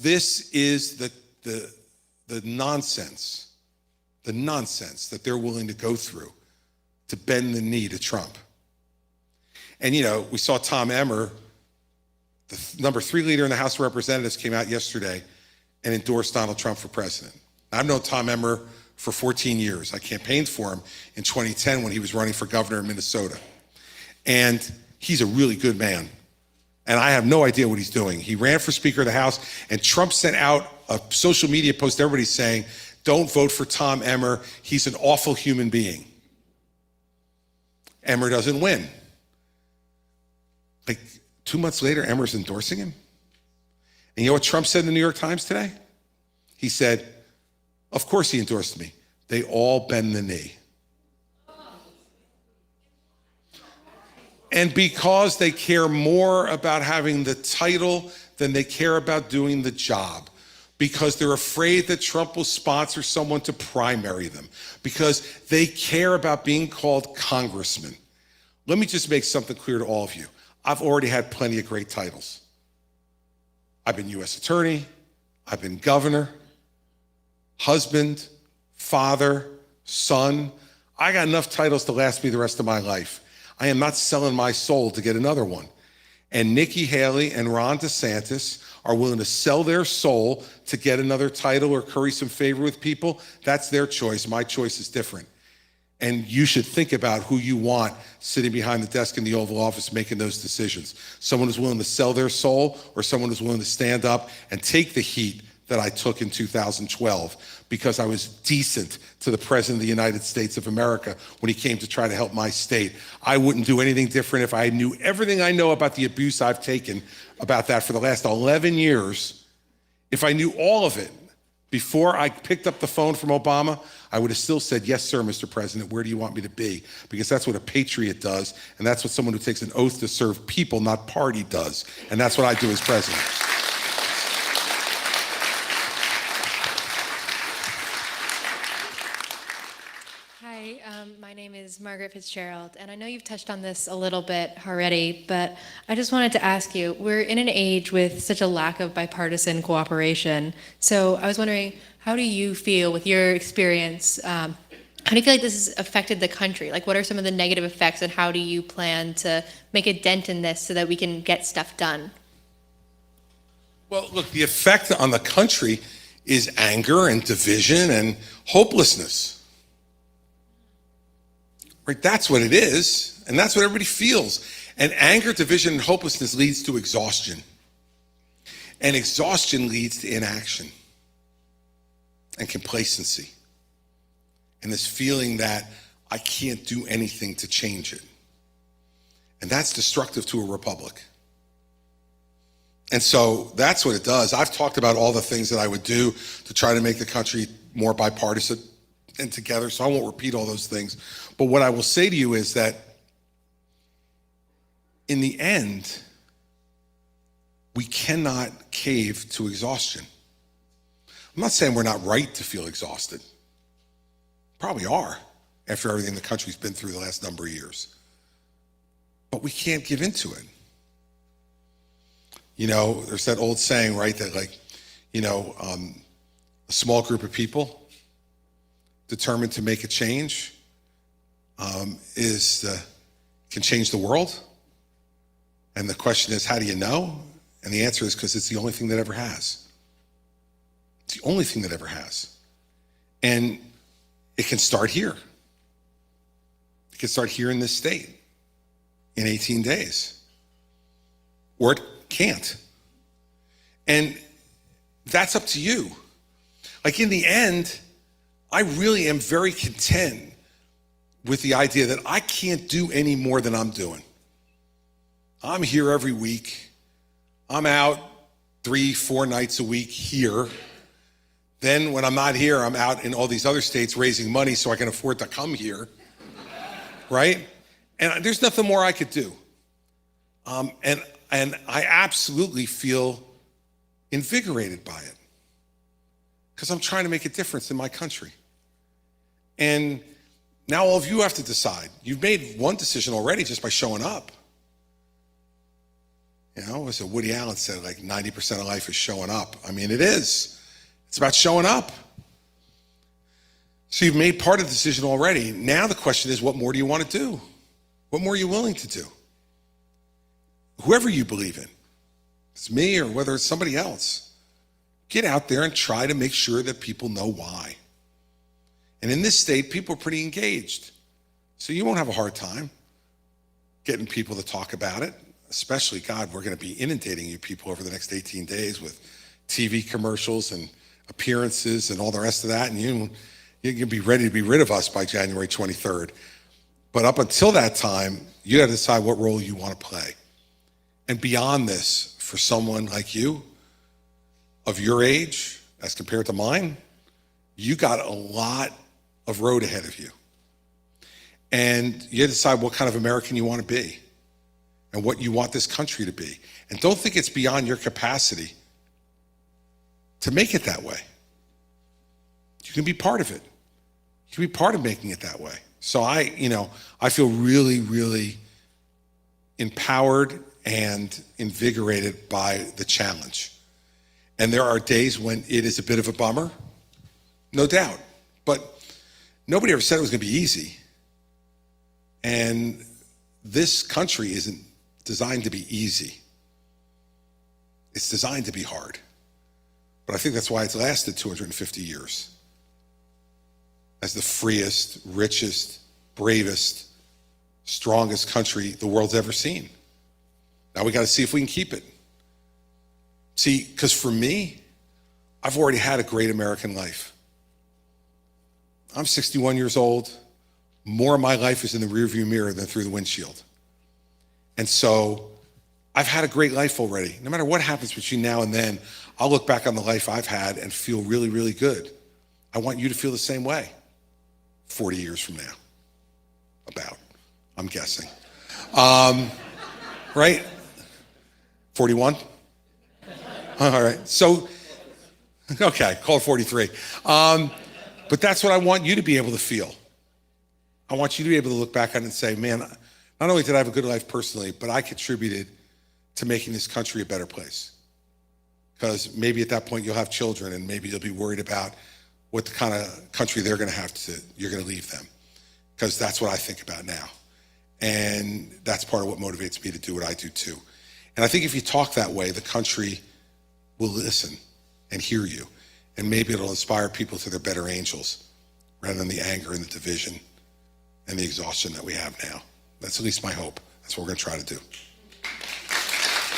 this is the nonsense that they're willing to go through to bend the knee to Trump. And, we saw Tom Emmer, the number 3 leader in the House of Representatives, came out yesterday and endorsed Donald Trump for president. I've known Tom Emmer for 14 years. I campaigned for him in 2010 when he was running for governor of Minnesota. And he's a really good man. And I have no idea what he's doing. He ran for Speaker of the House, and Trump sent out a social media post to everybody saying, don't vote for Tom Emmer. He's an awful human being. Emmer doesn't win. 2 months later, Emmer's endorsing him. And you know what Trump said in the New York Times today? He said, of course he endorsed me. They all bend the knee. And because they care more about having the title than they care about doing the job. Because they're afraid that Trump will sponsor someone to primary them. Because they care about being called congressman. Let me just make something clear to all of you. I've already had plenty of great titles. I've been U.S. attorney, I've been governor, husband, father, son. I got enough titles to last me the rest of my life. I am not selling my soul to get another one. And Nikki Haley and Ron DeSantis are willing to sell their soul to get another title or curry some favor with people. That's their choice. My choice is different. And you should think about who you want sitting behind the desk in the Oval Office making those decisions. Someone who's willing to sell their soul, or someone who's willing to stand up and take the heat that I took in 2012 because I was decent to the President of the United States of America when he came to try to help my state. I wouldn't do anything different if I knew everything I know about the abuse I've taken about that for the last 11 years. If I knew all of it before I picked up the phone from Obama, I would have still said, yes, sir, Mr. President, where do you want me to be? Because that's what a patriot does, and that's what someone who takes an oath to serve people, not party, does. And that's what I do as president. Hi, my name is Margaret Fitzgerald, and I know you've touched on this a little bit already, but I just wanted to ask you, we're in an age with such a lack of bipartisan cooperation, so I was wondering, how do you feel with your experience, how do you feel like this has affected the country? Like, what are some of the negative effects, and how do you plan to make a dent in this so that we can get stuff done? Well, look, the effect on the country is anger and division and hopelessness. Right? That's what it is, and that's what everybody feels. And anger, division, and hopelessness leads to exhaustion. And exhaustion leads to inaction and complacency. And this feeling that I can't do anything to change it. And that's destructive to a republic. And so that's what it does. I've talked about all the things that I would do to try to make the country more bipartisan and together, so I won't repeat all those things. But what I will say to you is that in the end, we cannot cave to exhaustion. I'm not saying we're not right to feel exhausted. Probably are, after everything the country's been through the last number of years. But we can't give into it. You know, there's that old saying, right, that like, you know, a small group of people determined to make a change can change the world. And the question is, how do you know? And the answer is because it's the only thing that ever has. It's the only thing that ever has. And it can start here. It can start here in this state in 18 days. Or it can't. And that's up to you. Like, in the end, I really am very content with the idea that I can't do any more than I'm doing. I'm here every week. I'm out 3-4 nights a week here. Then when I'm not here, I'm out in all these other states raising money so I can afford to come here, right? And there's nothing more I could do. And I absolutely feel invigorated by it because I'm trying to make a difference in my country. And now all of you have to decide. You've made one decision already just by showing up. You know, as Woody Allen said, like 90% of life is showing up. I mean, it is. It's about showing up. So you've made part of the decision already. Now the question is, what more do you want to do? What more are you willing to do? Whoever you believe in, it's me or whether it's somebody else, get out there and try to make sure that people know why. And in this state, people are pretty engaged. So you won't have a hard time getting people to talk about it, especially, God, we're going to be inundating you people over the next 18 days with TV commercials and appearances and all the rest of that. And you can be ready to be rid of us by January 23rd. But up until that time, you got to decide what role you want to play. And beyond this, for someone like you, of your age, as compared to mine, you got a lot of road ahead of you. And you decide what kind of American you want to be and what you want this country to be. And don't think it's beyond your capacity to make it that way. You can be part of it. You can be part of making it that way. So I feel really, really empowered and invigorated by the challenge. And there are days when it is a bit of a bummer, no doubt. But nobody ever said it was going to be easy. And this country isn't designed to be easy. It's designed to be hard. But I think that's why it's lasted 250 years as the freest, richest, bravest, strongest country the world's ever seen. Now we got to see if we can keep it. See, because for me, I've already had a great American life. I'm 61 years old. More of my life is in the rearview mirror than through the windshield. And so I've had a great life already. No matter what happens between now and then, I'll look back on the life I've had and feel really, really good. I want you to feel the same way 40 years from now. About, I'm guessing. Right? 41? All right. So, okay, call it 43. But that's what I want you to be able to feel. I want you to be able to look back on it and say, man, not only did I have a good life personally, but I contributed to making this country a better place. Because maybe at that point you'll have children and maybe you'll be worried about what the kind of country you're going to leave them. Because that's what I think about now. And that's part of what motivates me to do what I do too. And I think if you talk that way, the country will listen and hear you. And maybe it'll inspire people to their better angels rather than the anger and the division and the exhaustion that we have now. That's at least my hope. That's what we're going to try to do.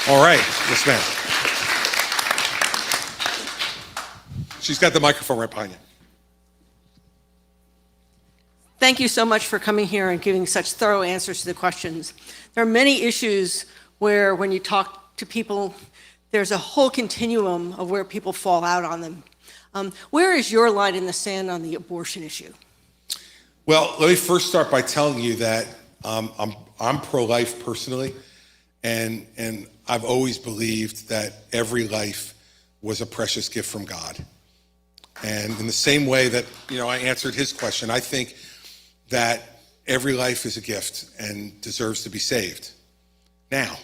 All right. Yes, ma'am. She's got the microphone right behind you. Thank you so much for coming here and giving such thorough answers to the questions. There are many issues where when you talk to people, there's a whole continuum of where people fall out on them. Where is your line in the sand on the abortion issue? Well, let me first start by telling you that I'm pro-life personally, and I've always believed that every life was a precious gift from God. And in the same way that, I answered his question, I think that every life is a gift and deserves to be saved. Now,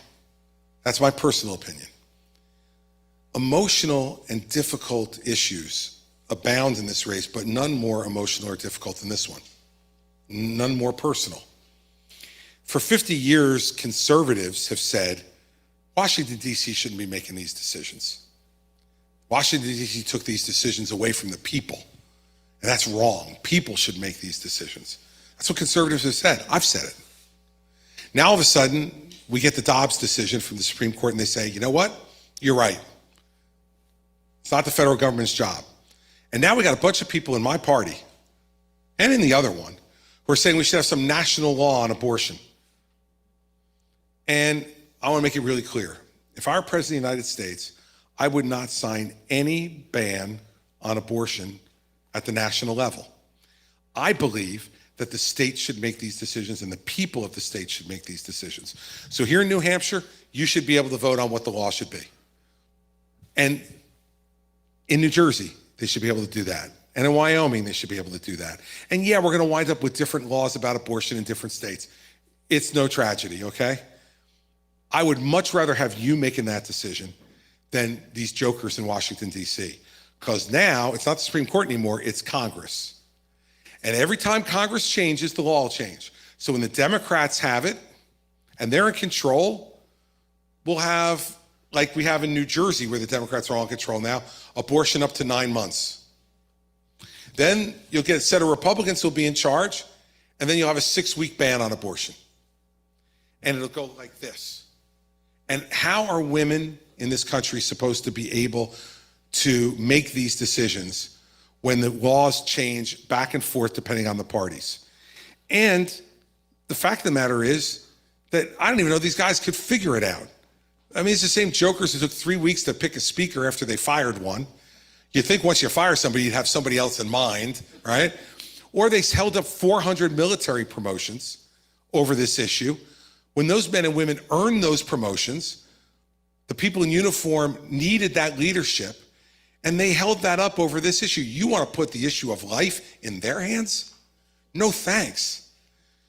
that's my personal opinion. Emotional and difficult issues abound in this race, but none more emotional or difficult than this one. None more personal. For 50 years, conservatives have said, Washington, D.C. shouldn't be making these decisions. Washington, D.C. took these decisions away from the people, and that's wrong. People should make these decisions. That's what conservatives have said. I've said it. Now, all of a sudden, we get the Dobbs decision from the Supreme Court, and they say, you know what? You're right. It's not the federal government's job. And now we got a bunch of people in my party and in the other one who are saying we should have some national law on abortion. And I want to make it really clear. If I were president of the United States, I would not sign any ban on abortion at the national level. I believe that the state should make these decisions and the people of the state should make these decisions. So here in New Hampshire, you should be able to vote on what the law should be. And in New Jersey, they should be able to do that. And in Wyoming, they should be able to do that. And yeah, we're going to wind up with different laws about abortion in different states. It's no tragedy, okay? I would much rather have you making that decision than these jokers in Washington, D.C. Because now it's not the Supreme Court anymore, it's Congress. And every time Congress changes, the law will change. So when the Democrats have it and they're in control, we'll have, like we have in New Jersey where the Democrats are all in control now, abortion up to 9 months. Then you'll get a set of Republicans who'll be in charge, and then you'll have a 6-week ban on abortion. And it'll go like this. And how are women in this country supposed to be able to make these decisions when the laws change back and forth depending on the parties? And the fact of the matter is that I don't even know these guys could figure it out. I mean, it's the same jokers who took 3 weeks to pick a speaker after they fired one. You'd think once you fire somebody, you'd have somebody else in mind, right? Or they held up 400 military promotions over this issue. When those men and women earned those promotions, the people in uniform needed that leadership, and they held that up over this issue. You want to put the issue of life in their hands? No thanks.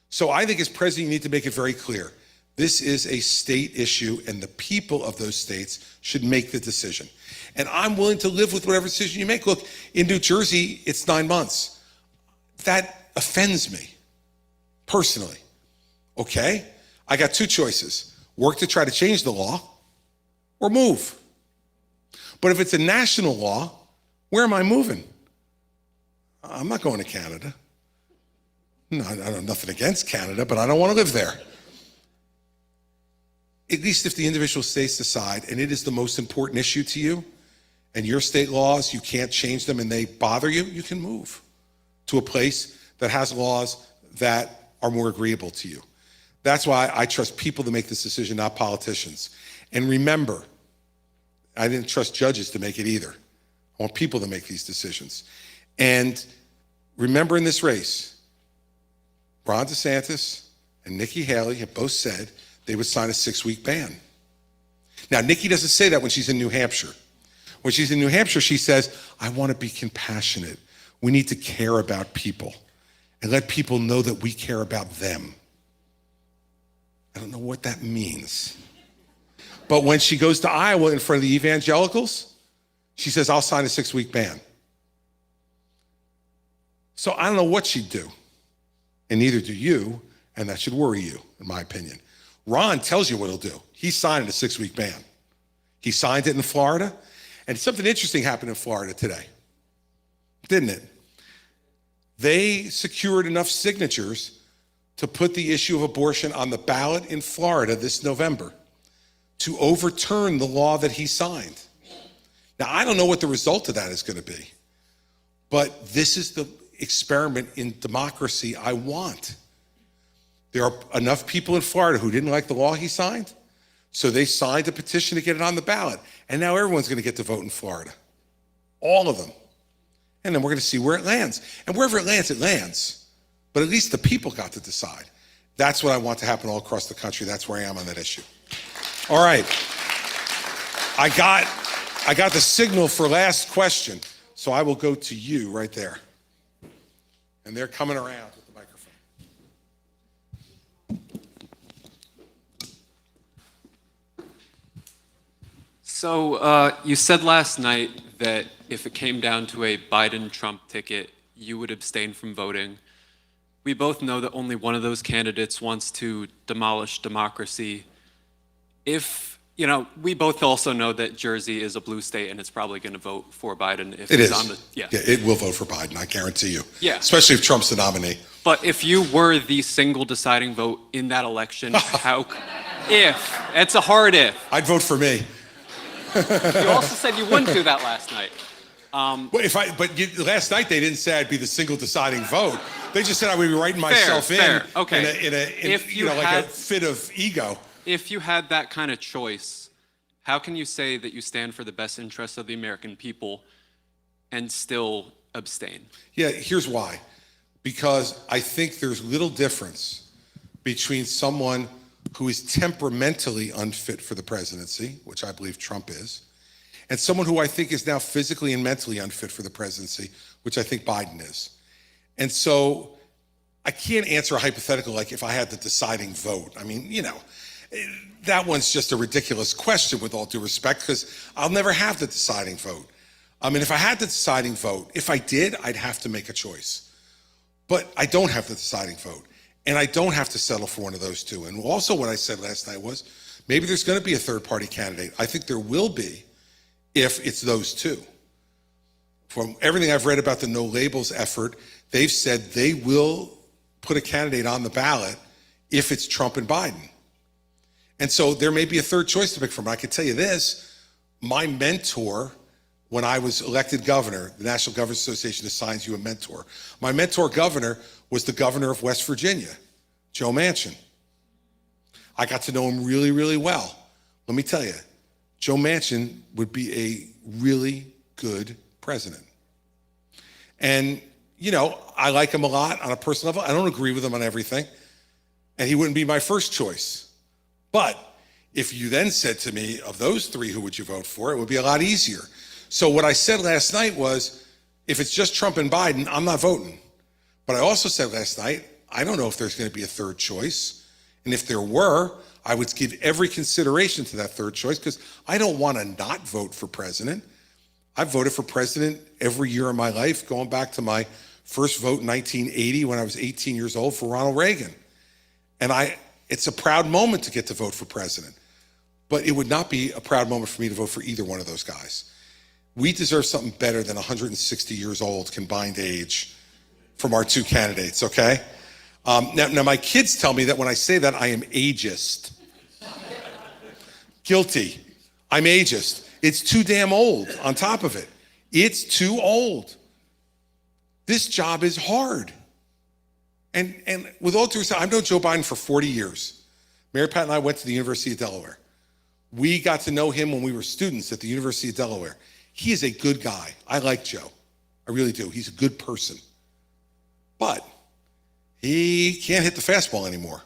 So I think as president, you need to make it very clear. This is a state issue, and the people of those states should make the decision. And I'm willing to live with whatever decision you make. Look, in New Jersey, it's 9 months. That offends me, personally. Okay? I got 2 choices. Work to try to change the law, or move. But if it's a national law, where am I moving? I'm not going to Canada. No, I have nothing against Canada, but I don't want to live there. At least if the individual states decide, and it is the most important issue to you, and your state laws, you can't change them and they bother you, you can move to a place that has laws that are more agreeable to you. That's why I trust people to make this decision, not politicians. And remember, I didn't trust judges to make it either. I want people to make these decisions. And remember, in this race, Ron DeSantis and Nikki Haley have both said they would sign a 6-week ban. Now, Nikki doesn't say that when she's in New Hampshire. When she's in New Hampshire, she says, I want to be compassionate. We need to care about people and let people know that we care about them. I don't know what that means. But when she goes to Iowa in front of the evangelicals, she says, I'll sign a 6-week ban. So I don't know what she'd do, and neither do you, and that should worry you, in my opinion. Ron tells you what he'll do. He signed a 6-week ban. He signed it in Florida, and something interesting happened in Florida today, didn't it? They secured enough signatures to put the issue of abortion on the ballot in Florida this November to overturn the law that he signed. Now, I don't know what the result of that is going to be, but this is the experiment in democracy I want. There are enough people in Florida who didn't like the law he signed, so they signed a petition to get it on the ballot. And now everyone's going to get to vote in Florida. All of them. And then we're going to see where it lands. And wherever it lands, it lands. But at least the people got to decide. That's what I want to happen all across the country. That's where I am on that issue. All right. I got the signal for last question, so I will go to you right there. And they're coming around with the microphone. So you said last night that if it came down to a Biden-Trump ticket, you would abstain from voting. We both know that only one of those candidates wants to demolish democracy. We both also know that Jersey is a blue state and it's probably going to vote for Biden if It he's is. on the. Yeah, it will vote for Biden, I guarantee you. Yeah. Especially if Trump's the nominee. But if you were the single deciding vote in that election, it's a hard if. I'd vote for me. You also said you wouldn't do that last night. Last night they didn't say I'd be the single deciding vote. They just said I would be writing myself fair. in Okay. like a fit of ego. If you had that kind of choice, how can you say that you stand for the best interests of the American people and still abstain? Yeah, here's why. Because I think there's little difference between someone who is temperamentally unfit for the presidency, which I believe Trump is, and someone who I think is now physically and mentally unfit for the presidency, which I think Biden is. And so I can't answer a hypothetical like if I had the deciding vote. I mean, that one's just a ridiculous question with all due respect, because I'll never have the deciding vote. I mean, if I had the deciding vote, if I did, I'd have to make a choice. But I don't have the deciding vote, and I don't have to settle for one of those two. And also what I said last night was, maybe there's going to be a third-party candidate. I think there will be if it's those two. From everything I've read about the No Labels effort, they've said they will put a candidate on the ballot if it's Trump and Biden. And so there may be a third choice to pick from. I can tell you this, my mentor, when I was elected governor, the National Governors Association assigns you a mentor. My mentor governor was the governor of West Virginia, Joe Manchin. I got to know him really, really well. Let me tell you, Joe Manchin would be a really good president. And, I like him a lot on a personal level. I don't agree with him on everything. And he wouldn't be my first choice. But if you then said to me, of those three, who would you vote for? It would be a lot easier. So what I said last night was, if it's just Trump and Biden, I'm not voting. But I also said last night, I don't know if there's going to be a third choice. And if there were, I would give every consideration to that third choice, because I don't want to not vote for president. I've voted for president every year of my life, going back to my first vote in 1980 when I was 18 years old for Ronald Reagan. And it's a proud moment to get to vote for president. But it would not be a proud moment for me to vote for either one of those guys. We deserve something better than 160 years old combined age from our two candidates, okay? Now, my kids tell me that when I say that, I am ageist. Guilty. I'm ageist. It's too damn old on top of it. It's too old. This job is hard. And with all due respect, I've known Joe Biden for 40 years. Mary Pat and I went to the University of Delaware. We got to know him when we were students at the University of Delaware. He is a good guy. I like Joe. I really do. He's a good person. But he can't hit the fastball anymore.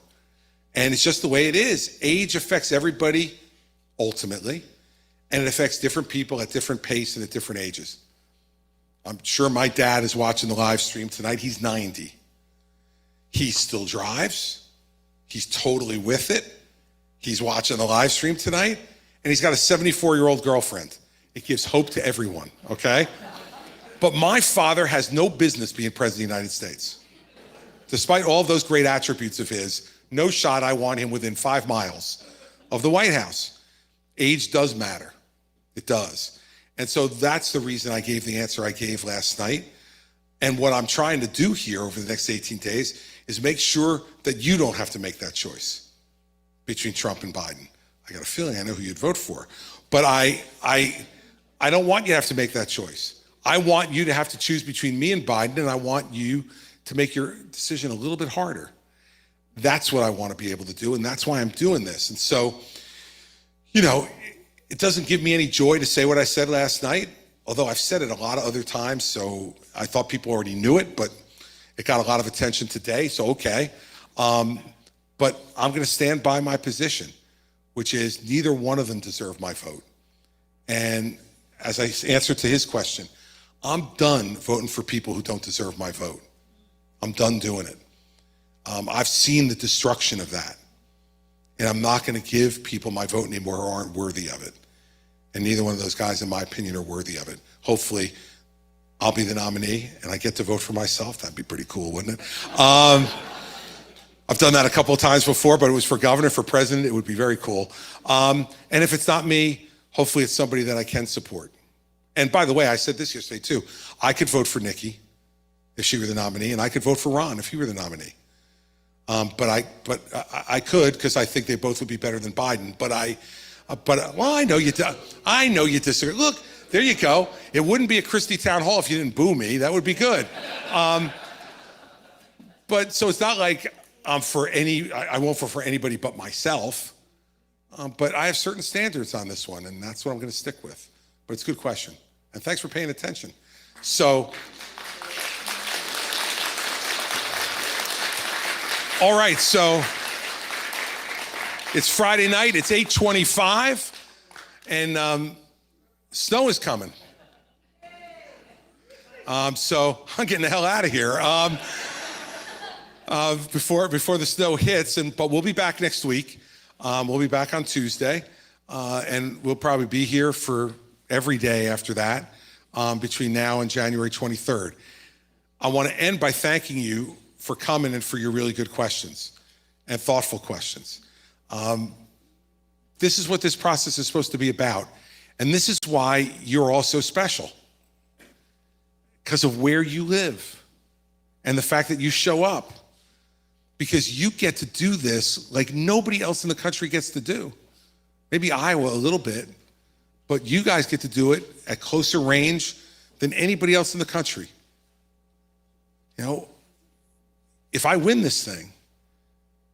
And it's just the way it is. Age affects everybody ultimately, and it affects different people at different pace and at different ages. I'm sure my dad is watching the live stream tonight. He's 90. He still drives. He's totally with it. He's watching the live stream tonight, and he's got a 74-year-old girlfriend. It gives hope to everyone, okay? But my father has no business being president of the United States. Despite all those great attributes of his, no shot I want him within 5 miles of the White House. Age does matter. It does. And so that's the reason I gave the answer I gave last night. And what I'm trying to do here over the next 18 days is make sure that you don't have to make that choice between Trump and Biden. I got a feeling I know who you'd vote for. But I don't want you to have to make that choice. I want you to have to choose between me and Biden, and I want you to make your decision a little bit harder. That's what I want to be able to do, and that's why I'm doing this. And so, you know, it doesn't give me any joy to say what I said last night, although I've said it a lot of other times, so I thought people already knew it, but it got a lot of attention today, so okay. But I'm going to stand by my position, which is neither one of them deserve my vote. And as I answer to his question, I'm done voting for people who don't deserve my vote. I'm done doing it. I've seen the destruction of that. And I'm not going to give people my vote anymore who aren't worthy of it. And neither one of those guys, in my opinion, are worthy of it. Hopefully, I'll be the nominee and I get to vote for myself. That'd be pretty cool, wouldn't it? I've done that a couple of times before, but it was for governor. For president, it would be very cool. And if it's not me, hopefully it's somebody that I can support. And by the way, I said this yesterday too. I could vote for Nikki if she were the nominee, and I could vote for Ron if he were the nominee. But I could, because I think they both would be better than Biden. Well, I know you disagree. Look, there you go. It wouldn't be a Christie town hall if you didn't boo me. That would be good. But so it's not like I won't vote for anybody but myself. But I have certain standards on this one, and that's what I'm going to stick with. But it's a good question, and thanks for paying attention. So. All right, so it's Friday night, it's 8:25, and snow is coming. So I'm getting the hell out of here before the snow hits, but we'll be back next week. We'll be back on Tuesday, and we'll probably be here for every day after that between now and January 23rd. I want to end by thanking you for coming and for your really good questions and thoughtful questions. This is what this process is supposed to be about. And this is why you're all so special. Because of where you live and the fact that you show up. Because you get to do this like nobody else in the country gets to do. Maybe Iowa a little bit, but you guys get to do it at closer range than anybody else in the country. You know, if I win this thing,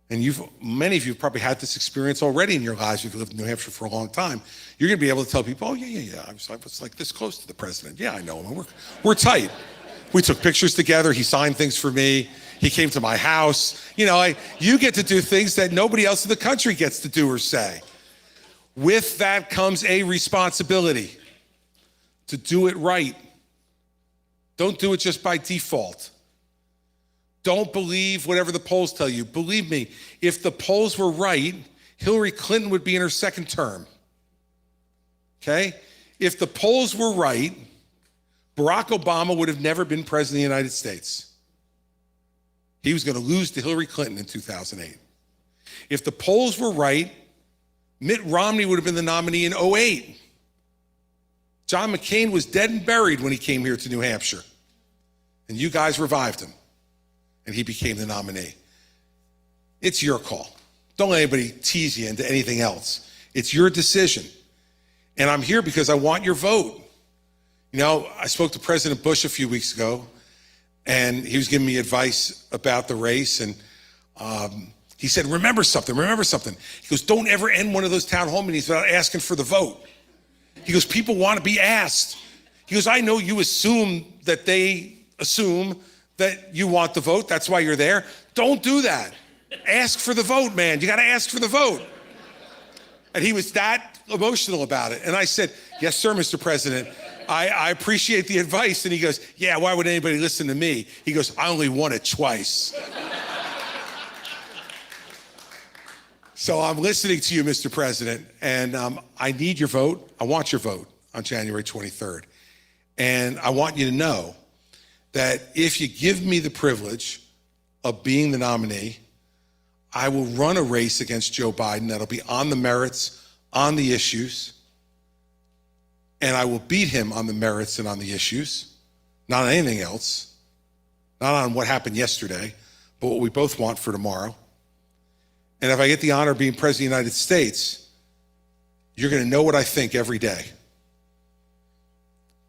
and many of you have probably had this experience already in your lives, you've lived in New Hampshire for a long time, you're going to be able to tell people, oh, yeah, I was like this close to the president. Yeah, I know him. We're tight. We took pictures together. He signed things for me. He came to my house. You know, you get to do things that nobody else in the country gets to do or say. With that comes a responsibility to do it right. Don't do it just by default. Don't believe whatever the polls tell you. Believe me, if the polls were right, Hillary Clinton would be in her second term. Okay? If the polls were right, Barack Obama would have never been president of the United States. He was going to lose to Hillary Clinton in 2008. If the polls were right, Mitt Romney would have been the nominee in 2008. John McCain was dead and buried when he came here to New Hampshire. And you guys revived him. And he became the nominee. It's your call. Don't let anybody tease you into anything else. It's your decision. And I'm here because I want your vote. You know, I spoke to President Bush a few weeks ago, and he was giving me advice about the race, and he said, remember something. He goes, don't ever end one of those town hall meetings without asking for the vote. He goes, people want to be asked. He goes, I know you assume that they assume that you want the vote. That's why you're there. Don't do that. Ask for the vote, man. You got to ask for the vote. And he was that emotional about it. And I said, yes, sir, Mr. President. I appreciate the advice. And he goes, yeah, why would anybody listen to me? He goes, I only won it twice. So I'm listening to you, Mr. President, and I need your vote. I want your vote on January 23rd. And I want you to know that if you give me the privilege of being the nominee, I will run a race against Joe Biden that'll be on the merits, on the issues, and I will beat him on the merits and on the issues, not on anything else, not on what happened yesterday, but what we both want for tomorrow. And if I get the honor of being President of the United States, you're going to know what I think every day.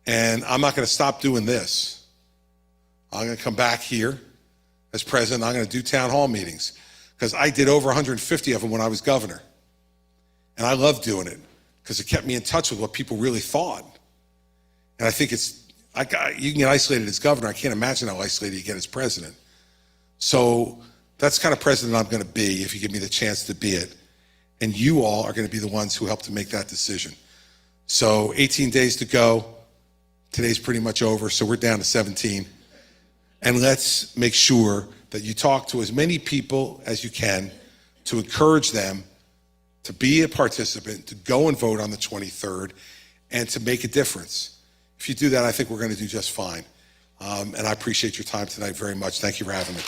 And I'm not going to stop doing this. I'm going to come back here as president. I'm going to do town hall meetings because I did over 150 of them when I was governor. And I love doing it because it kept me in touch with what people really thought. And I think you can get isolated as governor. I can't imagine how isolated you get as president. So that's the kind of president I'm going to be if you give me the chance to be it. And you all are going to be the ones who help to make that decision. So 18 days to go. Today's pretty much over, so we're down to 17. And let's make sure that you talk to as many people as you can to encourage them to be a participant, to go and vote on the 23rd, and to make a difference. If you do that, I think we're going to do just fine. And I appreciate your time tonight very much. Thank you for having me.